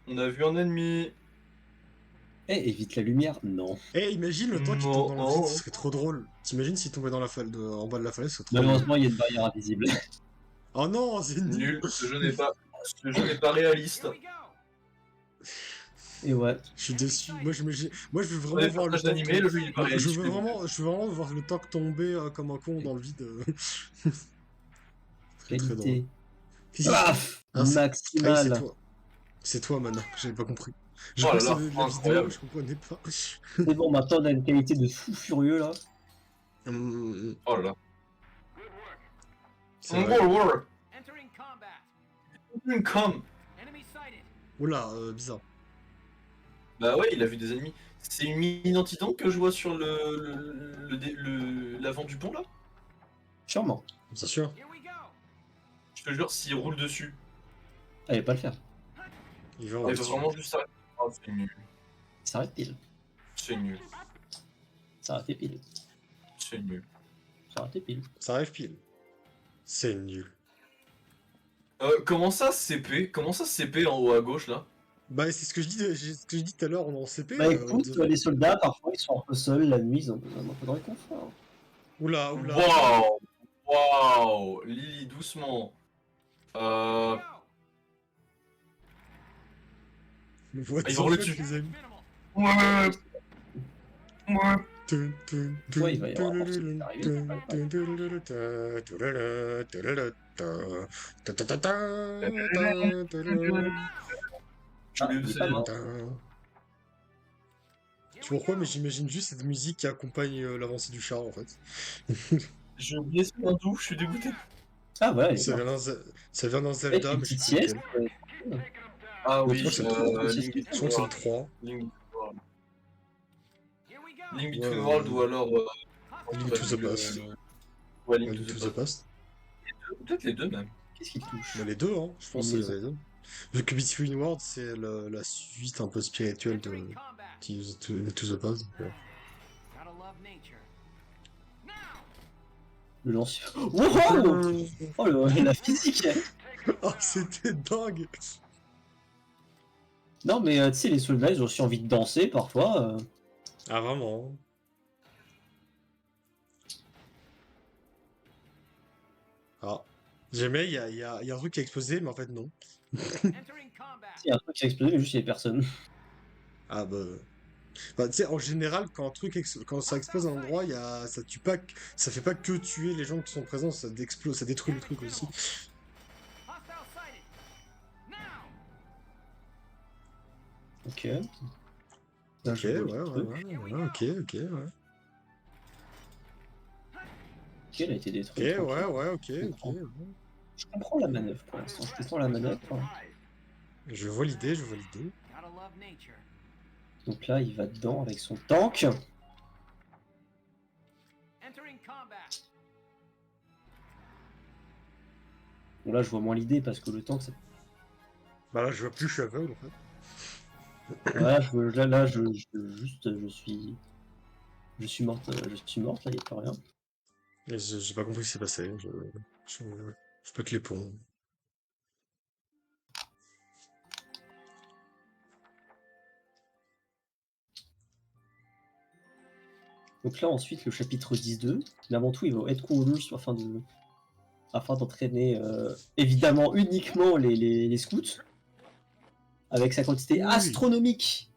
On a vu un ennemi. Eh, évite la lumière. Non. Eh, imagine le temps qui tombe dans le Non. vide, ce serait trop drôle. T'imagines s'il tombait dans la en bas de la falaise, ce serait trop Malheureusement, il y a une barrière invisible. drôle. Oh non, c'est nul. Nul, ce jeu n'est pas réaliste. Et ouais. Je suis déçu. Moi, je veux Pour vraiment les voir le personnages tank. d'animé, le jeu il est pas réaliste. Je veux vraiment voir le tank tomber comme un con dans le vide. C'est très drôle. Qualité. Qu'est-ce Paf Ah, c'est- Maximal. c'est toi. C'est toi, Mana. J'avais pas compris. Je Oh là pensais là, la vidéo, incroyable. je comprenais pas. C'est bon, maintenant, on a une qualité de fou furieux, là. Oh là là. C'est vrai. War. Come. Oula, bizarre. Bah ouais, il a vu des ennemis. C'est une mine anti-tank que je vois sur l'avant du pont là. Sûrement. C'est sûr. Je te jure, s'il roule dessus. Allez, pas le faire. Il va Il en faut vraiment juste ça. Oh, c'est nul. Ça arrête pile. C'est nul. Ça arrête pile. C'est nul. Ça arrête pile. Ça arrive pile. C'est nul. Comment ça CP? Comment ça CP en haut à gauche là? Bah, c'est ce que je dis tout à l'heure, on est en CP. Bah écoute, les soldats, parfois, ils sont un peu seuls la nuit, ils ont besoin d'un peu de réconfort. Oula, oula. Waouh! Waouh! Lily, doucement. Le voix de Ils son vont le chef, tuer. les amis. Ouais. Ouais. Toi, il va y avoir un morceau qui va arriver. Ah, il est pas mort. Je sais pourquoi, mais j'imagine juste cette musique qui accompagne l'avancée du char en fait. J'ai oublié ce hindou, je suis dégoûté. Ah voilà, il est Ça mort. vient dans Avec Zelda, une mais je petite sais plus sieste. lequel. Ah Je oui, crois que c'est le 3. Link Je crois que c'est le 3. Link Ouais, Between Worlds ou alors. Link to the Past. Ouais, Link Link to to the the Past. Past. Peut-être les deux même. Qu'est-ce qui te touche? Mais les deux, hein. Je pense que Les c'est les deux. Vu que Between Worlds, c'est la suite un peu spirituelle de to the Past. Donc, Le lance. Wow oh, la physique. Oh, c'était dingue! Non, mais tu sais, les soldats, ils ont aussi envie de danser parfois. Ah, vraiment? Ah. Jamais, il y a un truc qui a explosé, mais en fait, non. Il y a un truc qui a explosé, mais juste il y a personne. Ah, bah. Bah, tu sais, en général, quand ça explose à un endroit, ça tue pas, ça fait pas que tuer les gens qui sont présents, ça détruit le truc aussi. Ok. Là, Ok, je ouais, vois le ouais, truc. ouais, ok, ok, ouais. Ok, elle a été Ok, détruite, ouais, tranquille. ouais, ok, Je ok. comprends. Ouais. Je comprends la manœuvre pour l'instant. Je comprends la manœuvre. Je vois l'idée, je vois l'idée. Donc là, il va dedans avec son tank. Bon, là, je vois moins l'idée parce que le tank, ça... Bah là, je vois plus, je suis aveugle, en fait. Voilà, je suis morte, là, il n'y a pas rien. Et j'ai pas compris ce qui s'est passé. Je, je pète les plombs. Donc là, ensuite, le chapitre 10-2. Mais avant tout, il va au headquarters afin d'entraîner évidemment uniquement les scouts avec sa quantité Oui. astronomique.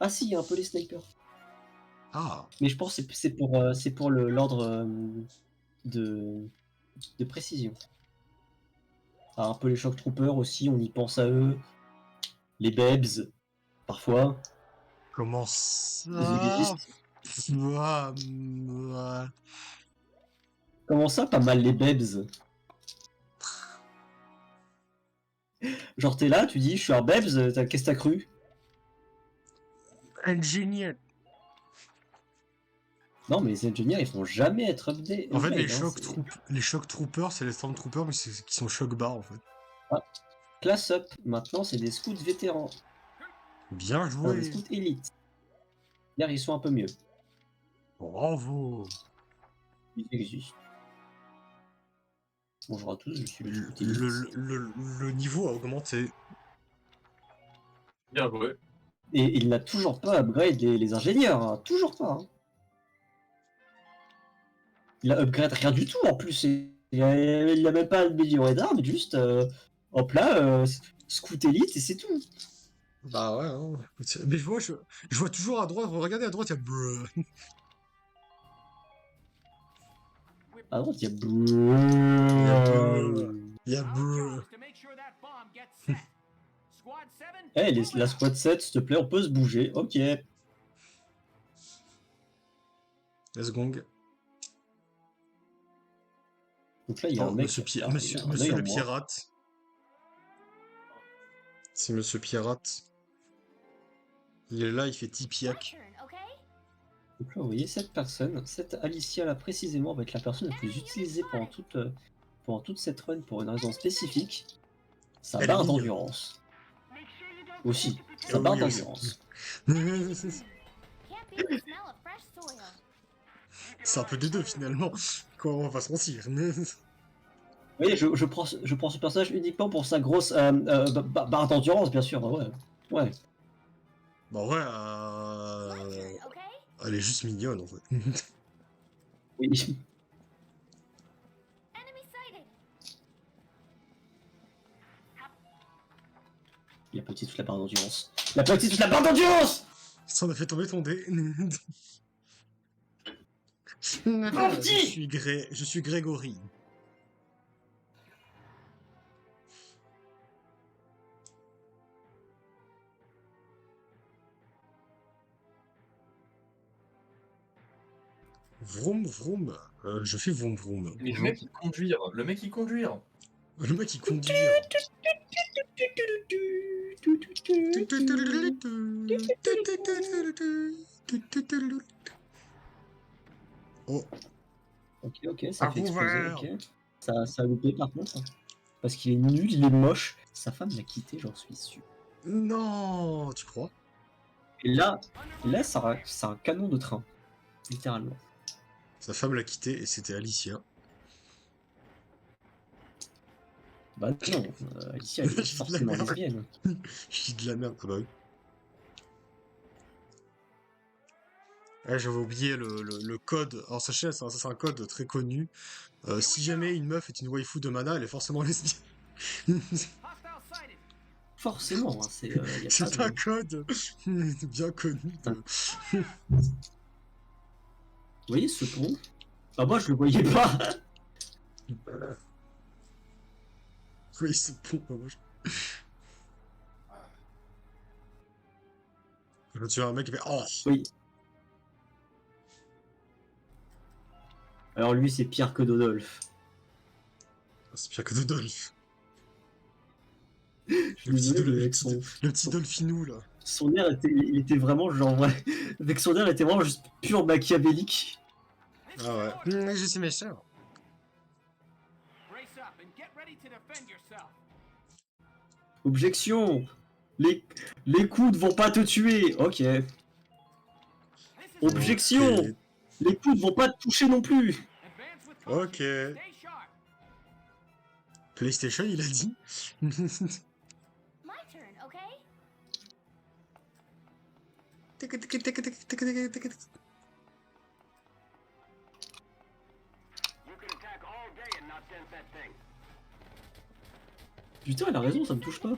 Ah si, il y a un peu les snipers. Ah, Mais je pense que c'est pour l'ordre de, de précision. Ah, un peu les shock troopers aussi, on y pense à eux. Les Bebs, parfois. comment Ils ça? existent. Ouah, ouah. Comment ça, pas mal les Bebs? Genre t'es là, tu dis je suis un Bebs, qu'est-ce que t'as cru? Ingénieux. Non mais les engineers ils font jamais être En fait, upgrade, hein, c'est... les shock troopers, c'est les stormtroopers, mais qui sont shock bar, en fait. Ah, class up, maintenant c'est des scouts vétérans. Bien Enfin, des joué. scouts élites. Hier ils sont un peu mieux. Bravo. Ils existent. Bonjour à tous, je suis le Le, scout élite. le niveau a augmenté. Bien joué. Et il n'a toujours pas upgrade les ingénieurs, hein, toujours pas. Hein. Il a upgrade rien du tout en plus. Il a même pas amélioré d'armes, juste hop là, scout élite et c'est tout. Bah ouais, hein. Mais je vois toujours à droite, regardez à droite, il y a Bruh. À droite, il y a Il y a Bruh. Il y a Bruh. Eh, la squad 7, s'il te plaît, on peut se bouger. Ok. Let's gong. Donc là, il y a un Oh, mec, il a un œil monsieur en le moins. pirate. C'est monsieur pirate. Il est là, il fait tipiac. Donc là, vous voyez, cette personne, cette Alicia là précisément, va être la personne la plus utilisée pendant toute cette run pour une raison spécifique. Sa Elle est barre mignonne. d'endurance. Aussi, Ah sa barre oui, aussi. d'endurance. C'est un peu des deux finalement. Quoi, on va pas se mentir. Vous voyez, je prends ce personnage uniquement pour sa grosse barre d'endurance, bien sûr. Ouais. Ouais. Bon, ouais, elle est juste mignonne en fait. Oui. Il a petit toute la barre d'endurance. Il a petit toute la barre d'endurance. Ça en a fait tomber ton dé. Mon petit. Je suis Grégory. Vroom vroom. Je fais vroom vroom. Mais le mec il conduire, le mec il conduire. Le mec il conduit. Oh, Ok, ok, ça un fait exploser, rouvert. ok. Ça a loupé par contre. Parce qu'il est nul, il est moche. Sa femme l'a quitté, j'en suis sûr. Non, tu crois? Et là, c'est un canon de train. Littéralement. Sa femme l'a quitté et c'était Alicia. Bah non, Alicia, elle est Je dis de la forcément merde. lesbienne. Je dis de la merde. Ah bah oui. Ah, j'avais oublié le code. Alors sachez, ça c'est un code très connu. Si jamais une meuf est une waifu de mana, elle est forcément lesbienne. Forcément, hein, c'est, y a pas C'est de... un code bien connu de... Vous voyez ce pont? Bah moi, je le voyais pas. Oui, c'est bon. Moi, Quand tu vois un mec qui fait oh, Oui. Alors lui, c'est pire que Dodolphe. c'est pire que Dodolph. Je suis désolé, mais avec Le petit Dolphinou là. son air, il était vraiment genre... Ouais, avec son air, il était vraiment juste pur machiavélique. Ah ouais. Je suis méchant. Objection. Les coudes vont pas te tuer. Ok. Objection. Ok. Les coudes vont pas te toucher non plus. Ok. PlayStation, il a dit. My turn, okay? Putain, elle a raison, ça me touche pas.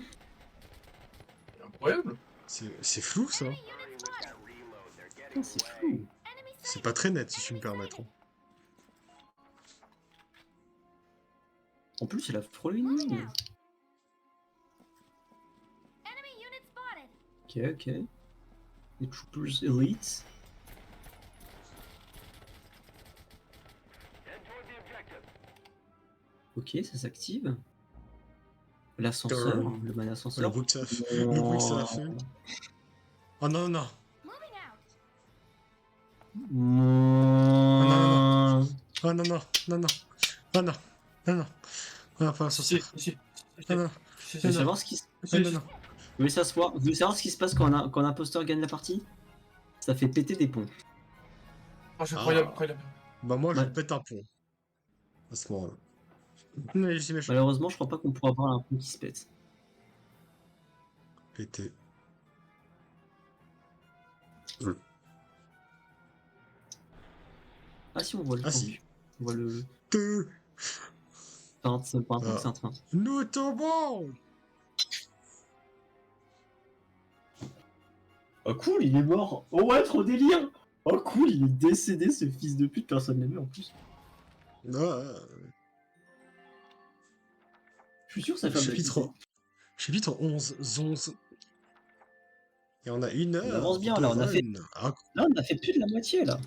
Incroyable. C'est flou ça. Enemy unit spotted. Putain, c'est flou. Enemy C'est sighted. pas très net si tu me permets. En plus, elle a frôlé une Moving ligne. out. Enemy unit spotted. Ok, ok. Les Troopers Elite. Ok, ça s'active. L'ascenseur, Grrr. le man Le ascenseur. bruit que ça fait. Le bruit que ça a fait. Oh non, non. Moving out. Oh non, non, non, non. Oh non, non, non. Ah, pas Si, l'ascenseur. si, Ah non, Vous voulez savoir ce qui se... ah, non, non. Vous voulez savoir... Vous voulez savoir ce qui se passe quand un imposteur gagne la partie? Ça fait péter des ponts. Oh, c'est incroyable, Ah. incroyable. Bah moi, je Ouais. pète un pont. À ce moment-là. Mais je suis méchant. Malheureusement, je crois pas qu'on pourra avoir un pont qui se pète. Pété. Ah si, on voit le Ah tank. si. On voit le... Deux. Enfin, c'est pas un tank, Ah. c'est un train. Nous tombons. Oh cool, il est mort. Oh ouais, trop délire. Oh cool, il est décédé, ce fils de pute, personne l'aimait en plus. Ah, Je suis sûr que ça fait chapitre 11. 11. Et on a une heure. avance bien, de là, on a fait- run. Ah, Là, on a fait plus de la moitié, là.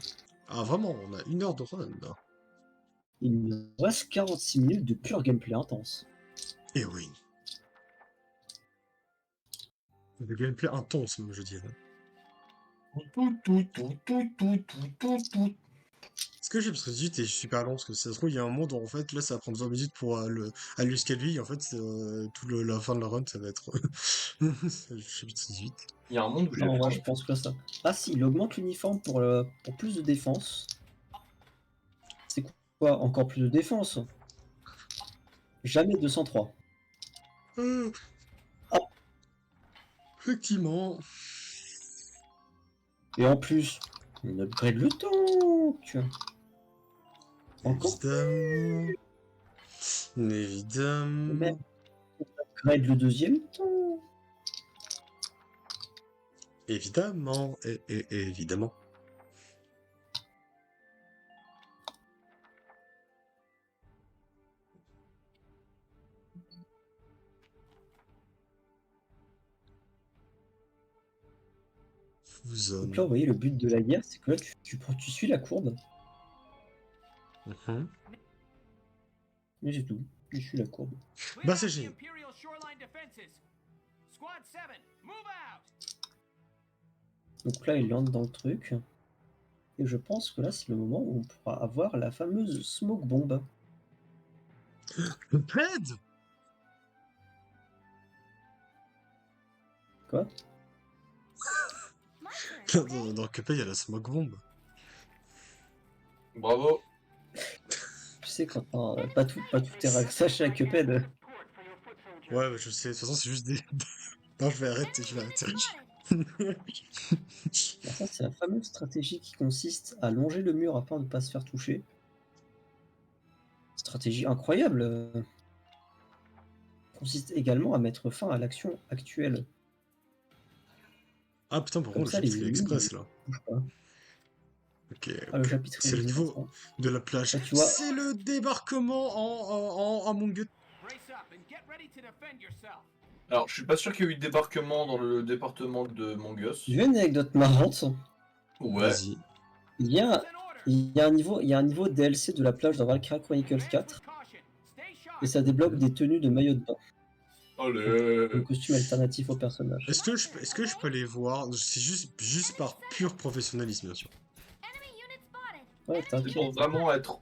ah, vraiment, on a une heure de run. Là. Il nous reste 46 minutes de pur gameplay intense. Eh oui. Le gameplay intense, même, je dirais. Ce que j'ai parce que 18 est super long, parce que ça se trouve, il y a un monde où en fait, là, ça va prendre 20 minutes pour aller jusqu'à lui, et en fait, la fin de la run, ça va être. Chapitre 18. Il y a un monde où j'ai Non, vu ouais, je pense que ça. Ah si, il augmente l'uniforme pour plus de défense. C'est quoi? Encore plus de défense? Jamais 203. Effectivement. Et en plus, on upgrade le tank. Encore Évidemment. Évidemment. Même. On upgrade le deuxième tank. Évidemment. Et évidemment. Donc là, vous voyez, le but de la guerre, c'est que là, tu suis la courbe. Mhm. Mais c'est tout. Tu suis la courbe. Bah, c'est génial. Donc là, il entre dans le truc. Et je pense que là, c'est le moment où on pourra avoir la fameuse smoke bomb. Le plaid. Quoi? My turn, okay? Dans Cuphead, il y a la smoke bomb. Bravo. Tu sais, quand pas tout est raccroché à Cuphead. Ouais, bah, je sais. De toute façon, c'est juste des. Non, je vais arrêter. Je vais arrêter. Spotted. Alors ça, c'est la fameuse stratégie qui consiste à longer le mur afin de ne pas se faire toucher. Stratégie incroyable. Consiste également à mettre fin à l'action actuelle. Ah putain, par Comme contre, ça, le chapitre les express ennemis, là. Bouge pas. Ok. Ah, le chapitre C'est le est niveau intéressant. de la plage. Là, tu vois- C'est le débarquement en Among Us. Alors, je suis pas sûr qu'il y ait eu de débarquement dans le département de Mongus. Tu veux une anecdote marrante? Ouais. Vas-y. Il y a, il y a un niveau DLC de la plage dans Valkyria Chronicles 4 et ça débloque des tenues de maillot de bain, Allez. un costume alternatif au personnage. Est-ce que je peux les voir? C'est juste par pur professionnalisme, bien sûr. Enemy unit spotted. Ouais, C'est pour t'inquiète. vraiment être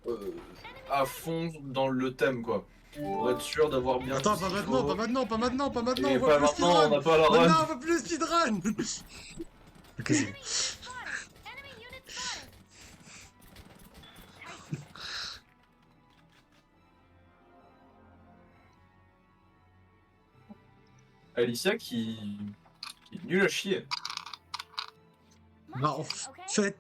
à fond dans le thème, quoi. Pour être sûr d'avoir bien. Attends, tout pas ce qu'il maintenant, faut. pas maintenant, pas maintenant, pas maintenant, Et on va pas plus le maintenant, on speedrun! n'a pas la run. Maintenant, on va plus le speedrun! Ok, c'est bon. Enemy unit spotted. Alicia qui est nulle à chier. My Bah, en turn, okay? fait...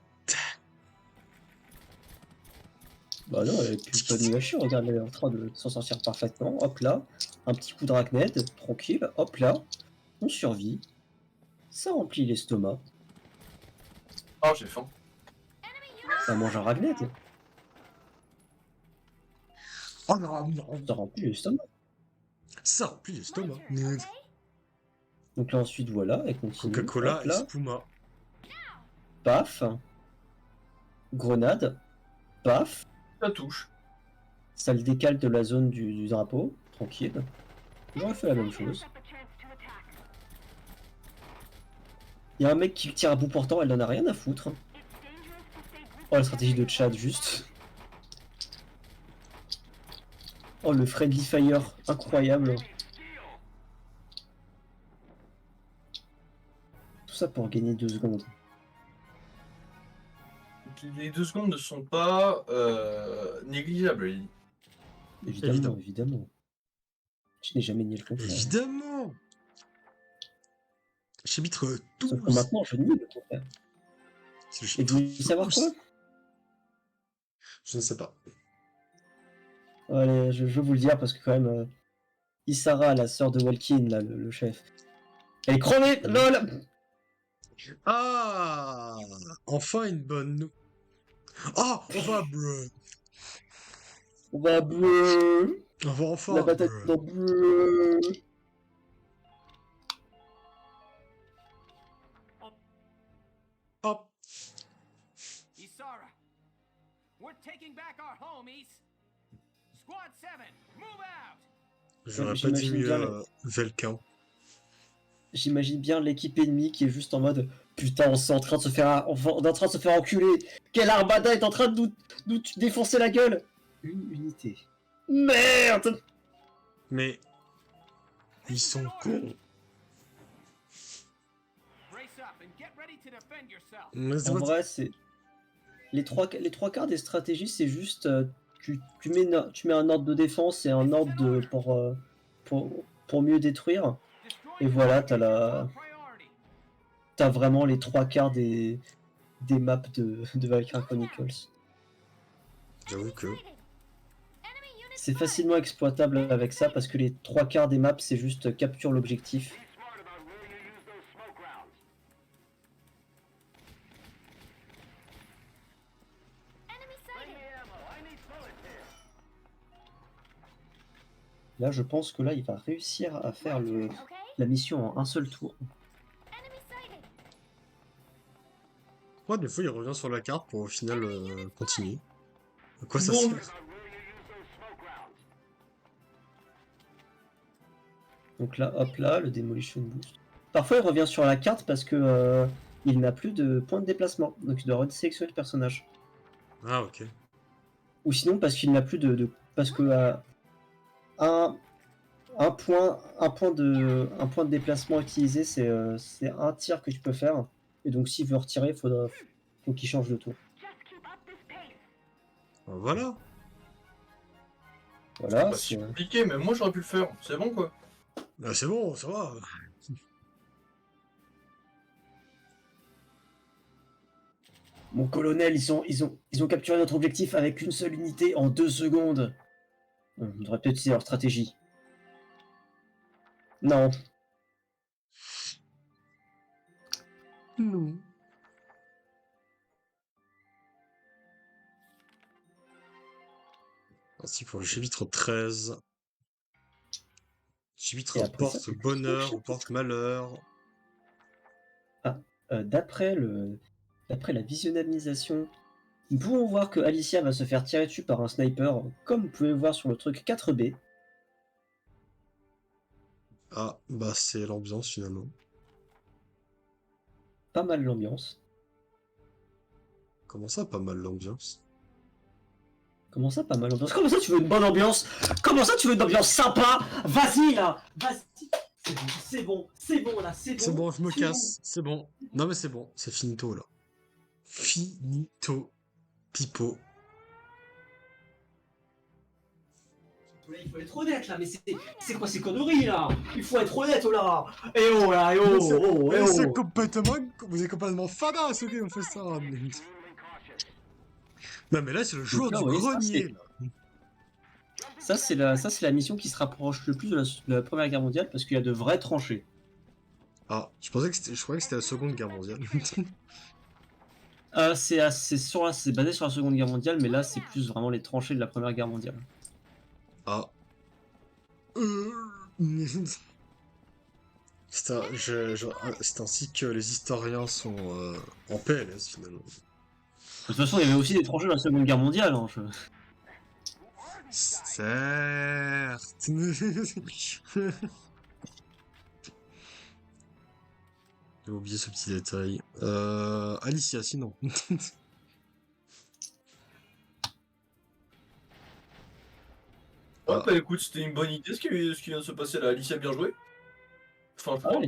Bah non, elle est plus pas nulle à chier, regarde, elle est en train de s'en sortir parfaitement. Hop là, un petit coup de racnette, tranquille, hop là, on survit. Ça remplit l'estomac, Ah, j'ai faim. ça mange un racnette, Oh non, non. ça remplit l'estomac. Ça remplit My l'estomac. turn, okay? Donc là ensuite voilà, elle continue, Coca-Cola hop et là, Spuma. paf, grenade, paf, Ça touche. ça le décale de la zone du drapeau, tranquille. J'aurais fait la même chose. Il y a un mec qui le tire à bout portant, elle en a rien à foutre. Oh la stratégie de Chad juste. Oh le friendly fire, incroyable. Tout ça pour gagner 2 secondes. Les 2 secondes ne sont pas négligeables. Évidemment, Évident. évidemment. Je n'ai jamais nié le contraire. Évidemment! Chapitre Sauf que 12. maintenant, je nie le contraire. C'est le Et chapitre vous voulez savoir 12. quoi? Je ne sais pas. Allez, je veux vous le dire parce que quand même, Isara, la sœur de Walkin, là, le chef, elle est crevée, lol. Ah! Enfin une bonne nou- Ah! On va bleu! On va bleu. On va La enfin bataille bleu! dans bleu. Hop! Isara, we're taking back our homies. Squad 7, move out. J'aurais pas dit J'imagine mieux bien Velkin. J'imagine bien l'équipe ennemie qui est juste en mode putain, on est en train de se faire, on est en train de se faire enculer. Quelle armada est en train de nous défoncer la gueule. Une unité. Merde. Mais ils sont cons. Brace up and get ready to defend yourself. Mais c'est En pas- vrai, c'est les trois quarts des stratégies, c'est juste tu mets un ordre de défense et un ordre de pour mieux détruire. Et voilà, t'as vraiment les 3 quarts des maps de Valkyria Chronicles. J'avoue que. C'est facilement exploitable avec ça parce que les 3 quarts des maps, c'est juste capture l'objectif. Enemy sighted. Là, je pense que là, il va réussir à faire Okay? la mission en un seul tour. Enemy sighted. Ouais, des fois il revient sur la carte pour au final continuer. À quoi ça Bon. sert? Donc là, hop là, le Demolition Boost. Parfois, il revient sur la carte parce que il n'a plus de points de déplacement. Donc, il doit resélectionner le personnage. Ah, ok. Ou sinon, parce qu'il n'a plus parce que un point de déplacement utilisé, c'est un tir que tu peux faire. Et donc, s'il veut retirer, faut qu'il change de tour. Voilà. Voilà, Pas si compliqué, mais moi j'aurais pu le faire. C'est bon quoi. Ah, c'est bon, ça va. Mon colonel, ils ont capturé notre objectif avec une seule unité en 2 secondes. On devrait peut-être utiliser leur stratégie. Non. Non. Ainsi pour le chapitre 13. Subite Et après ça, porte c'est bonheur trop ou porte malheur. D'après la visionnisation, nous pouvons voir que Alicia va se faire tirer dessus par un sniper, comme vous pouvez le voir sur le truc 4B. Ah, bah c'est l'ambiance finalement. Pas mal l'ambiance. Comment ça, pas mal l'ambiance? Comment ça, pas mal l'ambiance? Comment ça, tu veux une bonne ambiance? Comment ça, tu veux une ambiance sympa? Vas-y là! Vas-y! C'est bon, c'est bon là, c'est bon. C'est bon, je me c'est casse, c'est bon. Non mais c'est bon, c'est finito là. Finito. Pipo. bon. Là, il faut être honnête là, mais c'est quoi ces conneries là? Il faut être honnête là! Eh oh là, eh oh, oh, eh oh! Vous êtes complètement fada ceux qui ont fait ça. Non mais là c'est le joueur là, du oui, ça, grenier c'est- là. Ça, c'est la mission qui se rapproche le plus de la Première Guerre mondiale parce qu'il y a de vraies tranchées. Ah, je croyais que c'était la Seconde Guerre mondiale. C'est basé sur la Seconde Guerre mondiale, mais là, c'est plus vraiment les tranchées de la Première Guerre mondiale. Ah. C'est ainsi que les historiens sont en PLS finalement. De toute façon, il y avait aussi des tranchées de la Seconde Guerre mondiale. Hein, Certes. J'ai oublié ce petit détail. Alicia, sinon. Ouais, Ah. bah écoute, c'était une bonne idée ce qui vient de se passer là. Alicia, bien joué. Franchement, elle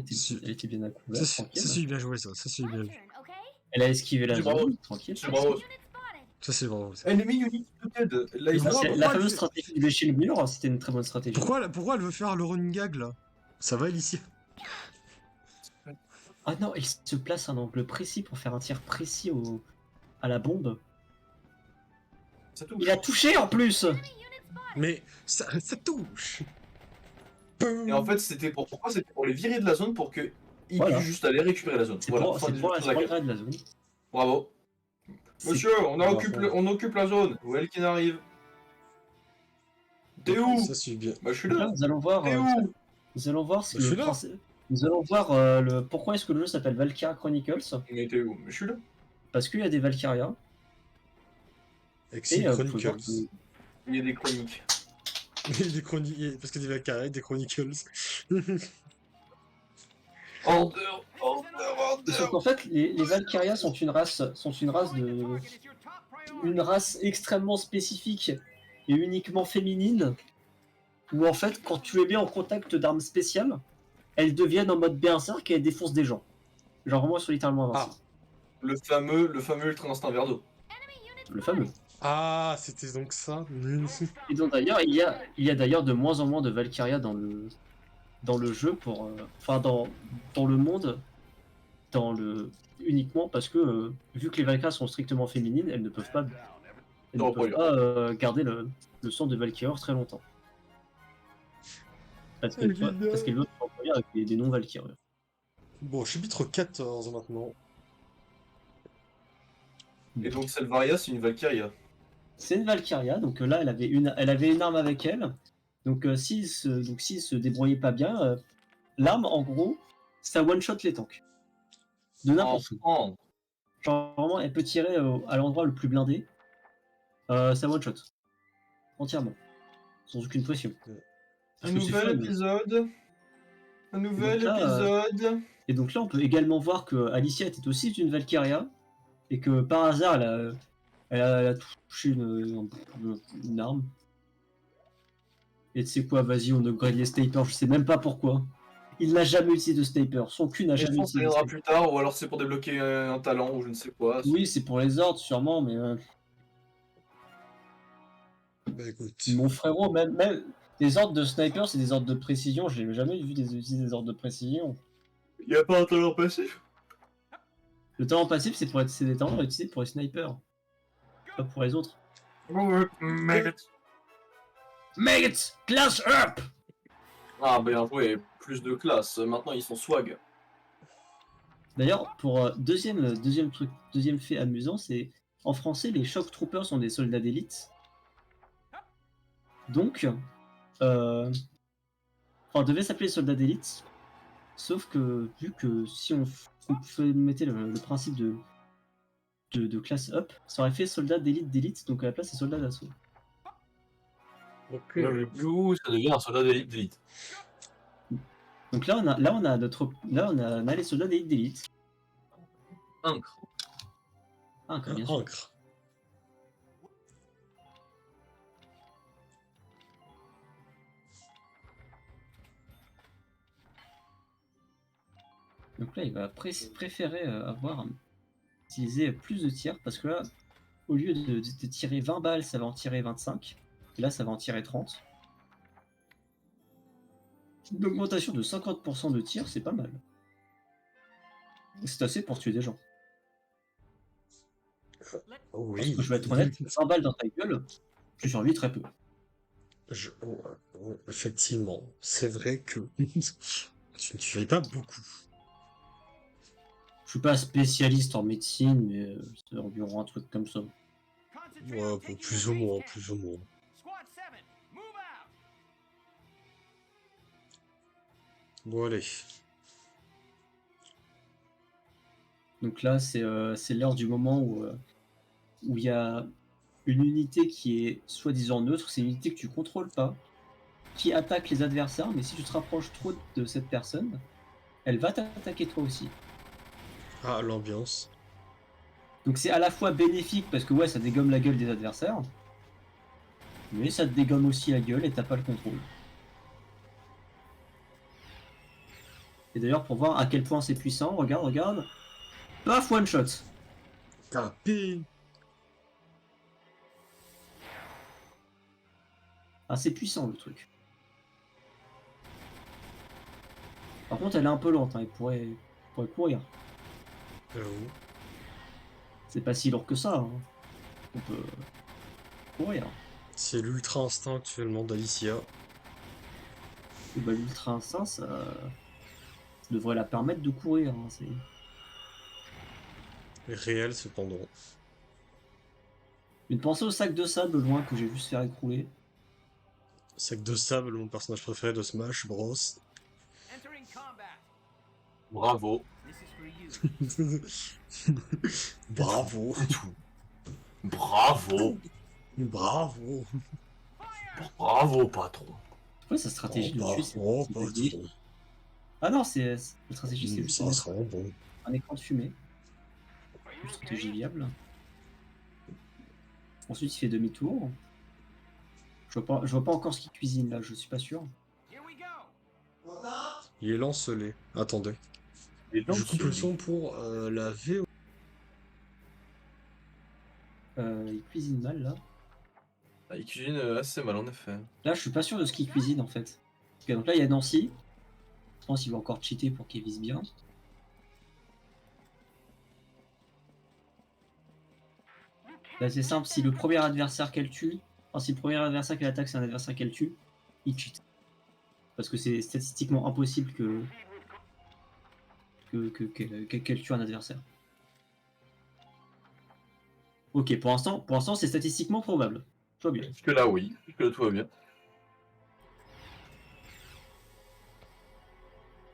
était bien à couvert, Ça tranquille. c'est bien joué ça. Ça c'est bien My joué. turn, okay? Elle a esquivé la C'est bravo. zone, tranquille. c'est bravo. Unit spotted. Ça c'est vraiment. Ça. Enemy unit spotted. Là, ils Mais sont pourquoi- La pourquoi fameuse elle fait- stratégie du lécher le mur, c'était une très bonne stratégie. Pourquoi elle veut faire le running gag là? Ça va Alicia? Ah non, il se place à un angle précis pour faire un tir précis à la bombe. C'est tout. Il a touché en plus! Enemy unit spotted. Mais ça touche. Et en fait, pourquoi? C'était pour les virer de la zone pour qu'ils Voilà. puissent juste aller récupérer la zone. C'est Voilà, pour, fin c'est du- pour la fin de la guerre. grade de la zone. Bravo. C'est- Monsieur, on occupe la zone. Où est-ce qu'il arrive? T'es où? Ça c'est bien. Bah, je suis Donc là, là. nous allons voir, T'es où? nous allons voir ce Je suis que là. nous allons voir pourquoi est-ce que le jeu s'appelle Valkyria Chronicles. Mais t'es où? Mais je suis là. Parce qu'il y a des Valkyria. Exil Et, vous pouvez voir Chronicles. Il y a des chroniques. Des chroniques. Parce que des Valkyries, des Chronicles. Order, order, Sauf order. qu'en fait, les Valkyria sont une race extrêmement spécifique et uniquement féminine, où en fait, quand tu es bien en contact d'armes spéciales, elles deviennent en mode berserk et elles défoncent des gens. Genre vraiment, elles sont littéralement invincibles. Le fameux ultra instinct verre d'eau. Le fameux. Ah, c'était donc ça. Et donc d'ailleurs, il y a d'ailleurs de moins en moins de Valkyria dans le jeu enfin dans le monde, uniquement parce que vu que les Valkyries sont strictement féminines, elles ne peuvent pas garder le sang de Valkyrie très longtemps. Parce qu'elles doivent s'employer avec des non-Valkyries. Bon, chapitre 14 maintenant. Et donc, Selvaria, c'est une Valkyria. C'est une Valkyria, donc là elle avait une arme avec elle. Donc s'il se débrouillait pas bien, l'arme en gros, ça one-shot les tanks. De n'importe où. Enfant. Genre vraiment, elle peut tirer à l'endroit le plus blindé. Ça one-shot. Entièrement. Sans aucune pression. Un Parce que c'est nouvel fun. épisode. Un nouvel Donc là, épisode. Et donc là, on peut également voir que Alicia était aussi une Valkyria. Et que par hasard, elle a touché une arme. Et tu sais quoi, vas-y, on upgrade les snipers, je sais même pas pourquoi. Il n'a jamais utilisé de sniper, son cul n'a Je jamais pense que ça utilisé de viendra sniper. plus tard, ou alors c'est pour débloquer un talent, ou je ne sais quoi. Oui, c'est pour les ordres sûrement, mais Bah écoute. mon frérot, même les ordres de sniper, c'est des ordres de précision, j'ai jamais vu utiliser des ordres de précision. Il n'y a pas un talent passif? Le talent passif, c'est des talents utilisés pour les snipers, pas pour les autres. Maggot. Maggots, class up! Ah, bien joué, plus de classe. Maintenant, ils sont swag. D'ailleurs, pour deuxième fait amusant, c'est en français, les Shock Troopers sont des soldats d'élite. Donc, Enfin, devait s'appeler soldat d'élite. Sauf que, vu que si mettait le principe de classe up, ça aurait fait soldat d'élite, donc à la place c'est soldat d'assaut. Ok. Du coup, ça devient un soldat d'élite. Donc là on a les soldats d'élite. Incre. Ah, Un bien sûr. encre. Donc là il va préférer utiliser plus de tirs parce que là, au lieu de tirer 20 balles, ça va en tirer 25. Et là ça va en tirer 30. Une augmentation de 50% de tir, c'est pas mal. C'est assez pour tuer des gens. Oui. Je vais être honnête, 20 balles dans ta gueule, tu survis très peu. Effectivement, c'est vrai que tu ne tuerais pas beaucoup. Je suis pas spécialiste en médecine, mais c'est environ un truc comme ça. Concentrate Ouais, on bon, taking plus the ou base moins, camp. plus ou moins. Squad 7, move out. Bon, allez. Donc là, c'est l'heure du moment où il y a une unité qui est soi-disant neutre, c'est une unité que tu contrôles pas, qui attaque les adversaires, mais si tu te rapproches trop de cette personne, elle va t'attaquer toi aussi. Ah, l'ambiance. Donc c'est à la fois bénéfique parce que ouais, ça dégomme la gueule des adversaires, mais ça te dégomme aussi la gueule et t'as pas le contrôle. Et d'ailleurs, pour voir à quel point c'est puissant, regarde. Paf, one shot. Tapé. Ah, c'est puissant le truc. Par contre, elle est un peu lente, hein, elle pourrait courir. J'avoue. C'est pas si lourd que ça. Hein. On peut courir. C'est l'ultra instinct actuellement d'Alicia. Et bah, l'ultra instinct, ça devrait la permettre de courir. Hein, Réel cependant. Une pensée au sac de sable loin que j'ai vu se faire écrouler. Sac de sable, mon personnage préféré de Smash Bros. Entering combat. Bravo. This is for you. Bravo. Bravo. Bravo. Bravo, patron. Ouais, sa stratégie de le tuer, Oh, c'est pas de gagner. trop. Ah non, la stratégie, c'est juste de Ça mettre sera bon. un écran de fumée. Une stratégie viable. Ensuite, il fait demi-tour. Je vois pas encore ce qu'il cuisine là, je suis pas sûr. Here we go. Il est lancelé. Attendez. Et donc, Je coupe le son pour la VO. Il cuisine mal là. il cuisine assez mal en effet. Là, je suis pas sûr de ce qu'il cuisine en fait. Ok, donc là, il y a Nancy. Je pense qu'il va encore cheater pour qu'il vise bien. Là, c'est simple, si le premier adversaire qu'elle tue, enfin, si le premier adversaire qu'elle attaque, c'est un adversaire qu'elle tue, il cheat. Parce que c'est statistiquement impossible qu'elle tue un adversaire. Ok, pour l'instant, c'est statistiquement probable. Tout va bien. Jusque là, oui. Jusque là, tout va bien.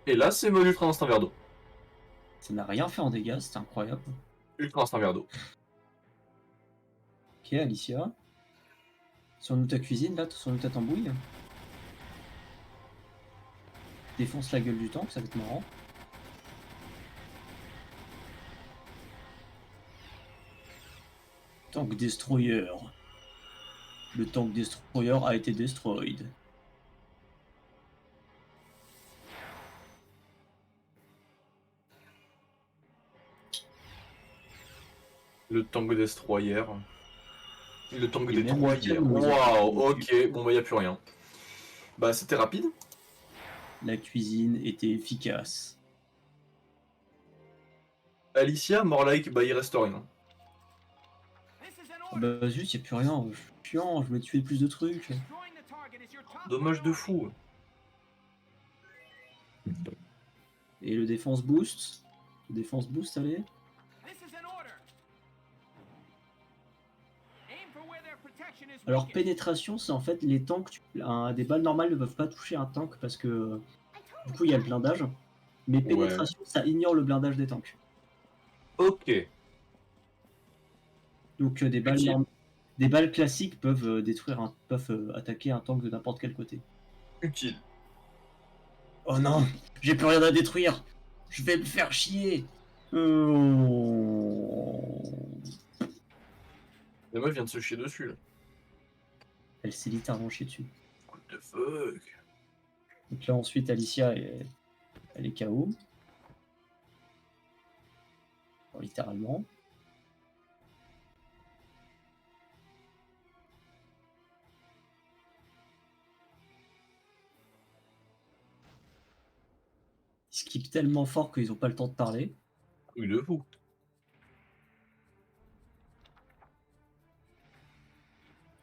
Et là, c'est mode ultra instinct verre d'eau. Ça n'a rien fait en dégâts, c'était incroyable. Ultra instinct verre d'eau. Ok, Alicia. Sur nous ta cuisine, là, sur nous ta tambouille. Défonce la gueule du tank, ça va être marrant. Tank Destroyer. Le tank Destroyer a été destroyed. Le tank destroyer. Le tank Et même destroyer. le week-end, Waouh, ok. Bon, bah, y a plus rien. Bah, c'était rapide. La cuisine était efficace. Alicia, more like, bah, il reste rien. This is an Ah order. bah juste, y'a plus rien. Je suis chiant, je voulais tuer plus de trucs. Destroying the target is your top Dommage de priority. fou. Et le défense boost. Le défense boost, allez. This is an order. Aim for where they're protection is Alors weakened. pénétration, c'est en fait les tanks, des balles normales ne peuvent pas toucher un tank parce que I du totally coup il y a le blindage. Mais pénétration, ça ignore le blindage des tanks. Ok. Donc Utile. des balles classiques peuvent attaquer un tank de n'importe quel côté. Utile. Oh non, j'ai plus rien à détruire. Je vais me faire chier. Oh. La meuf vient de se chier dessus là. Elle s'est littéralement chiée dessus. What the fuck? Donc là ensuite Alicia elle est KO. Bon, littéralement. Ils skippent tellement fort qu'ils ont pas le temps de parler. Oui, de fou.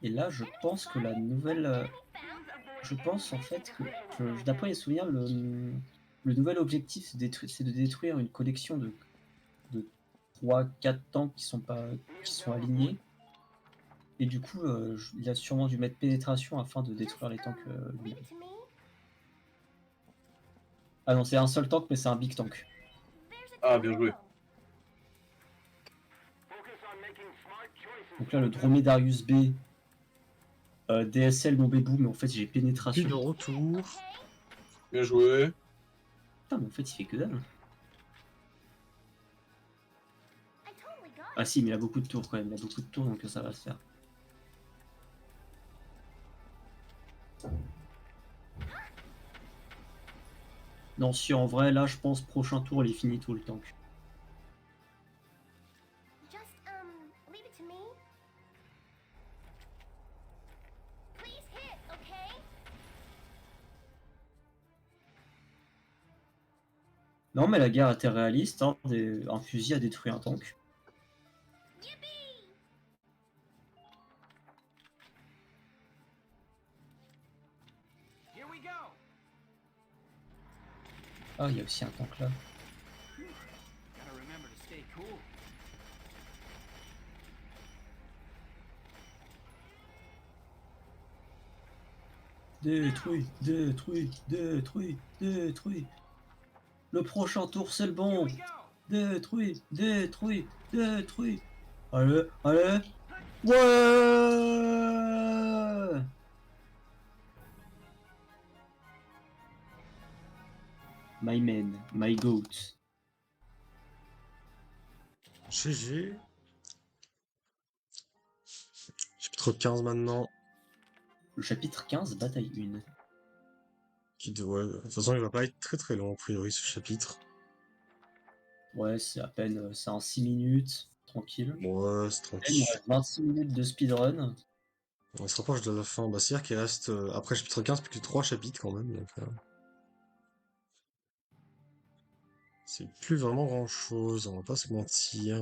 Et là je pense que la nouvelle... je pense en fait que, d'après les souvenirs, le nouvel objectif c'est de détruire une collection de 3-4 tanks qui sont alignés. Et du coup, il a sûrement dû mettre pénétration afin de détruire les tanks leave lui-même. it to me. Ah non, c'est un seul tank, mais c'est un big tank. There's a Ah, bien joué. tornado. Donc là, le Dromedarius B, DSL mon bébou, mais en fait j'ai Plus pénétration. de retour. Okay. Bien joué. Putain, mais en fait il fait que dalle. I totally got Ah it. si, mais il a beaucoup de tours quand même, il a beaucoup de tours, donc ça va se faire. Non, si en vrai, là je pense prochain tour il est fini tout le tank. Just leave it to me. Please hit, okay? Non, mais la guerre était réaliste, hein, un fusil a détruit un tank. Yippee! Here we go. Ah, il y a aussi un tank là. Gotta remember to stay cool. Détruit, détruit, détruit, détruit. Le prochain tour c'est le Here bon. we go. Détruit, détruit, détruit. Allez, allez. Ouais. My man, my goat. GG. Chapitre 15 maintenant. Le chapitre 15, bataille 1. Ouais, de toute façon, il va pas être très très long, a priori, ce chapitre. Ouais, c'est à peine, c'est en 6 minutes, tranquille. Ouais, c'est Là, il nous tranquille. reste 26 minutes de speedrun. On se rapproche de la fin. Bah, c'est-à-dire qu'il reste, après chapitre 15, plus que 3 chapitres quand même. Donc, c'est plus vraiment grand-chose, on va pas se mentir.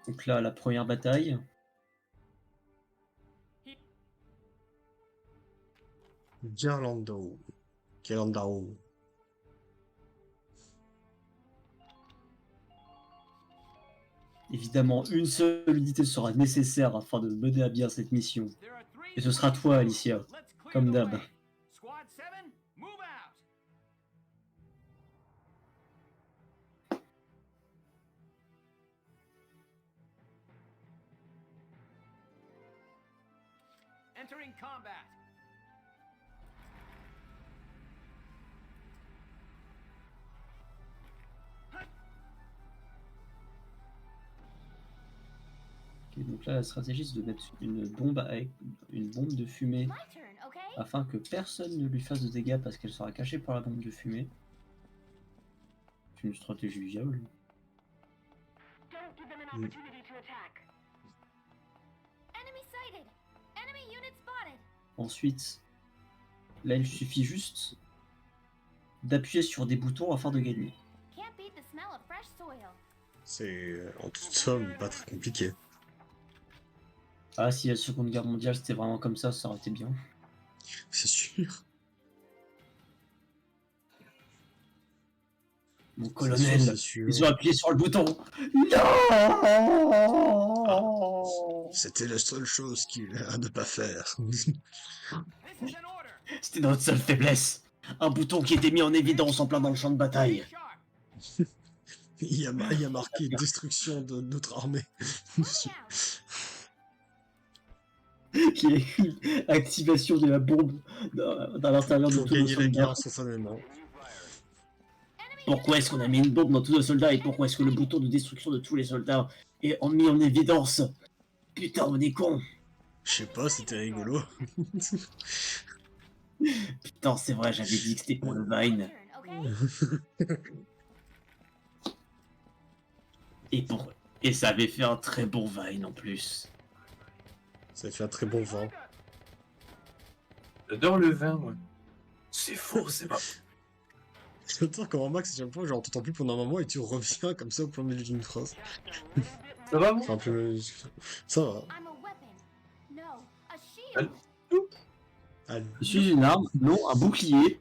Donc là, la première bataille. Ghirlandau. Ghirlandau. Évidemment, une seule unité sera nécessaire afin de mener à bien cette mission. There are 3 Et ce sera toi, Alicia. Let's clear Comme the d'hab. way. Squad 7, move out. Entering combat. Ok, donc là, la stratégie, c'est de mettre une bombe de fumée My turn, okay? afin que personne ne lui fasse de dégâts parce qu'elle sera cachée par la bombe de fumée. C'est une stratégie viable. Enemy sighted. Enemy unit spotted. Ensuite, là, il suffit juste d'appuyer sur des boutons afin de gagner. Can't beat the smell of fresh soil. C'est, en toute somme, pas très compliqué. Ah, si la Seconde Guerre mondiale c'était vraiment comme ça aurait été bien. C'est sûr. Mon C'est sûr, colonel, c'est sûr. ils ont appuyé sur le bouton. Non. C'était la seule chose à ne pas faire. This is an order. C'était notre seule faiblesse. Un bouton qui était mis en évidence en plein dans le champ de bataille. Sharp. Il y a marqué destruction de notre armée. dessus. Qui est écrit activation de la bombe dans l'intérieur de Pour tous nos gagner la guerre soldats. instantanément. Pourquoi est-ce qu'on a mis une bombe dans tous nos soldats et pourquoi est-ce que le bouton de destruction de tous les soldats est mis en évidence? Putain, on est con. Je sais pas, c'était rigolo. Putain, c'est vrai, j'avais dit que c'était pour le Vine. Turn, okay? Et ça avait fait un très bon Vine en plus. Ça fait un très bon vin. J'adore le vin, moi. C'est faux, c'est pas. J'adore comment Max, à chaque fois, genre, t'entends plus pendant un moment et tu reviens comme ça au plein milieu d'une phrase. Ça va, vous C'est un peu. Ça va. I'm a weapon. No, a shield. Allez, Je suis une arme, non, un bouclier.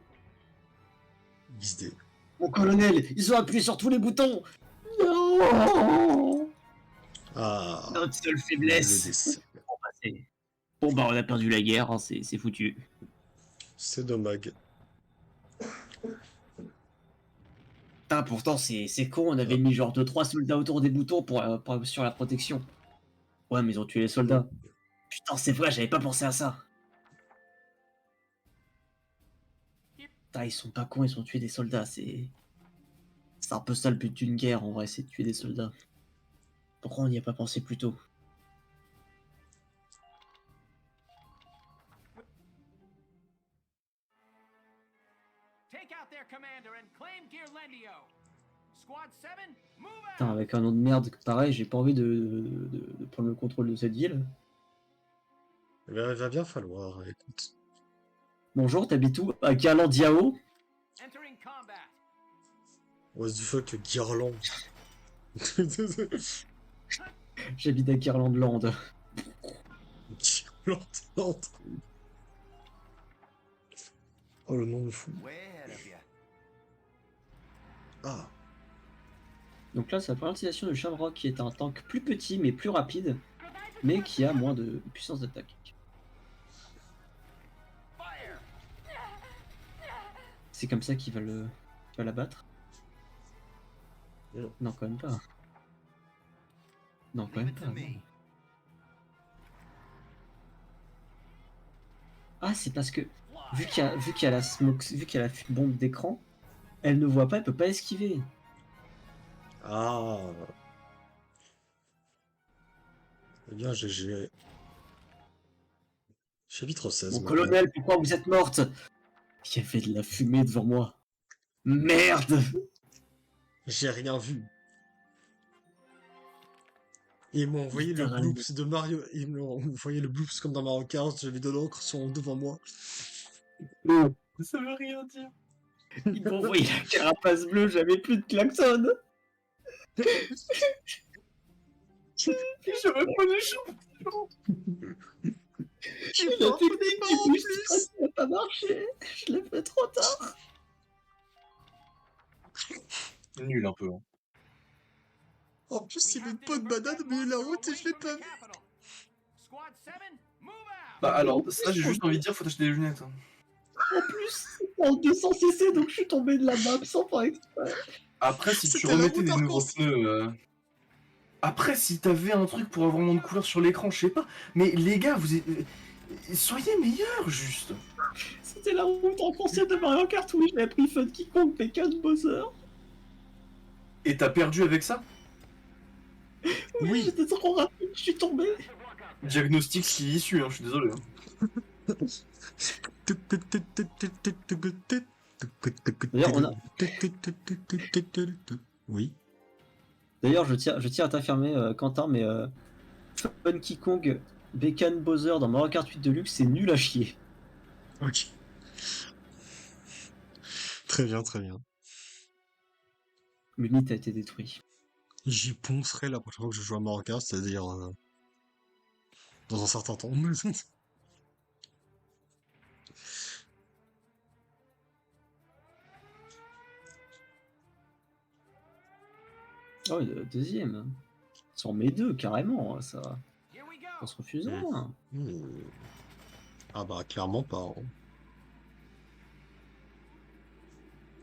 XD. Mon colonel, ils ont appuyé sur tous les boutons. Non. Ah. Notre seule Le faiblesse. décès. Bon bah on a perdu la guerre, hein, c'est foutu. C'est dommage. Putain, pourtant c'est con, on avait mis genre 2-3 soldats autour des boutons pour sur la protection. Ouais mais ils ont tué les soldats. Putain c'est vrai, j'avais pas pensé à ça. Putain ils sont pas cons, ils ont tué des soldats, c'est un peu ça le but d'une guerre en vrai, c'est de tuer des soldats. Pourquoi on n'y a pas pensé plus tôt? Take out their commander and claim Gearlendio. Squad 7, move Putain, out. avec un nom de merde pareil, j'ai pas envie de prendre le contrôle de cette ville. Il va bien falloir, écoute. Bonjour, t'habites où? À Garlandiao? Entering combat. What the fuck, Guirland. J'habite à Garlandland. Guirland. Oh, le nom de fou. Way ahead of ya. Ah. Donc là, c'est la première utilisation de Shamrock qui est un tank plus petit mais plus rapide, mais qui a moins de puissance d'attaque. Fire. C'est comme ça qu'il va l'abattre? Non. Non, quand même pas. Non, quand même pas. non. Ah, c'est parce que vu qu'il y a la smoke, vu qu'il y a la bombe d'écran, elle ne voit pas, elle peut pas esquiver. Ah. Eh bien, GG. Chapitre 16. Mon maintenant. colonel, pourquoi vous êtes morte? Il y avait de la fumée devant moi. Merde! J'ai rien vu. Ils m'ont envoyé le Littéralement. bloops de Mario. Ils m'ont envoyé le bloops comme dans Mario Kart. J'avais de l'encre devant moi. Ça veut rien dire. Ils m'ont envoyé la carapace bleue, j'avais plus de klaxon. Je veux pas les champions. La technique du boost n'a pas marché. Je l'ai fait trop tard. Nul un peu. Hein. En plus, il y avait une bonne banane au milieu de la route et je l'ai pas vu. Squad 7, move out. Bah alors, ça j'ai juste envie de dire, faut t'acheter des lunettes. Hein. En plus, en 200 cc, donc je suis tombé de la map sans faire exprès. Après, si tu C'était la remettais route des nouveaux arc-en-ciel. pneus... Après, si t'avais un truc pour avoir moins de couleurs sur l'écran, je sais pas. Mais les gars, soyez meilleurs, juste. C'était la route en concept de Mario Kart, oui, j'avais pris Funky Kong, Bacon, Bowser. Et t'as perdu avec ça? Oui, j'étais trop rapide, je suis tombé. Diagnostic qui est issu, hein, je suis désolé. Hein. D'ailleurs, on a- Oui. D'ailleurs, je tiens à t'affirmer, Quentin, mais Funky Kong, Bacon, Bowser dans Mario Kart 8 Deluxe, c'est nul à chier. Ok. Très bien, très bien. Le mythe a été détruit. J'y poncerai la prochaine fois que je joue à Mario Kart, c'est-à-dire dans un certain temps. Oh, le deuxième. Ça en met deux, carrément. Ça Here we go. se refuse rien. Ah bah clairement pas, hein.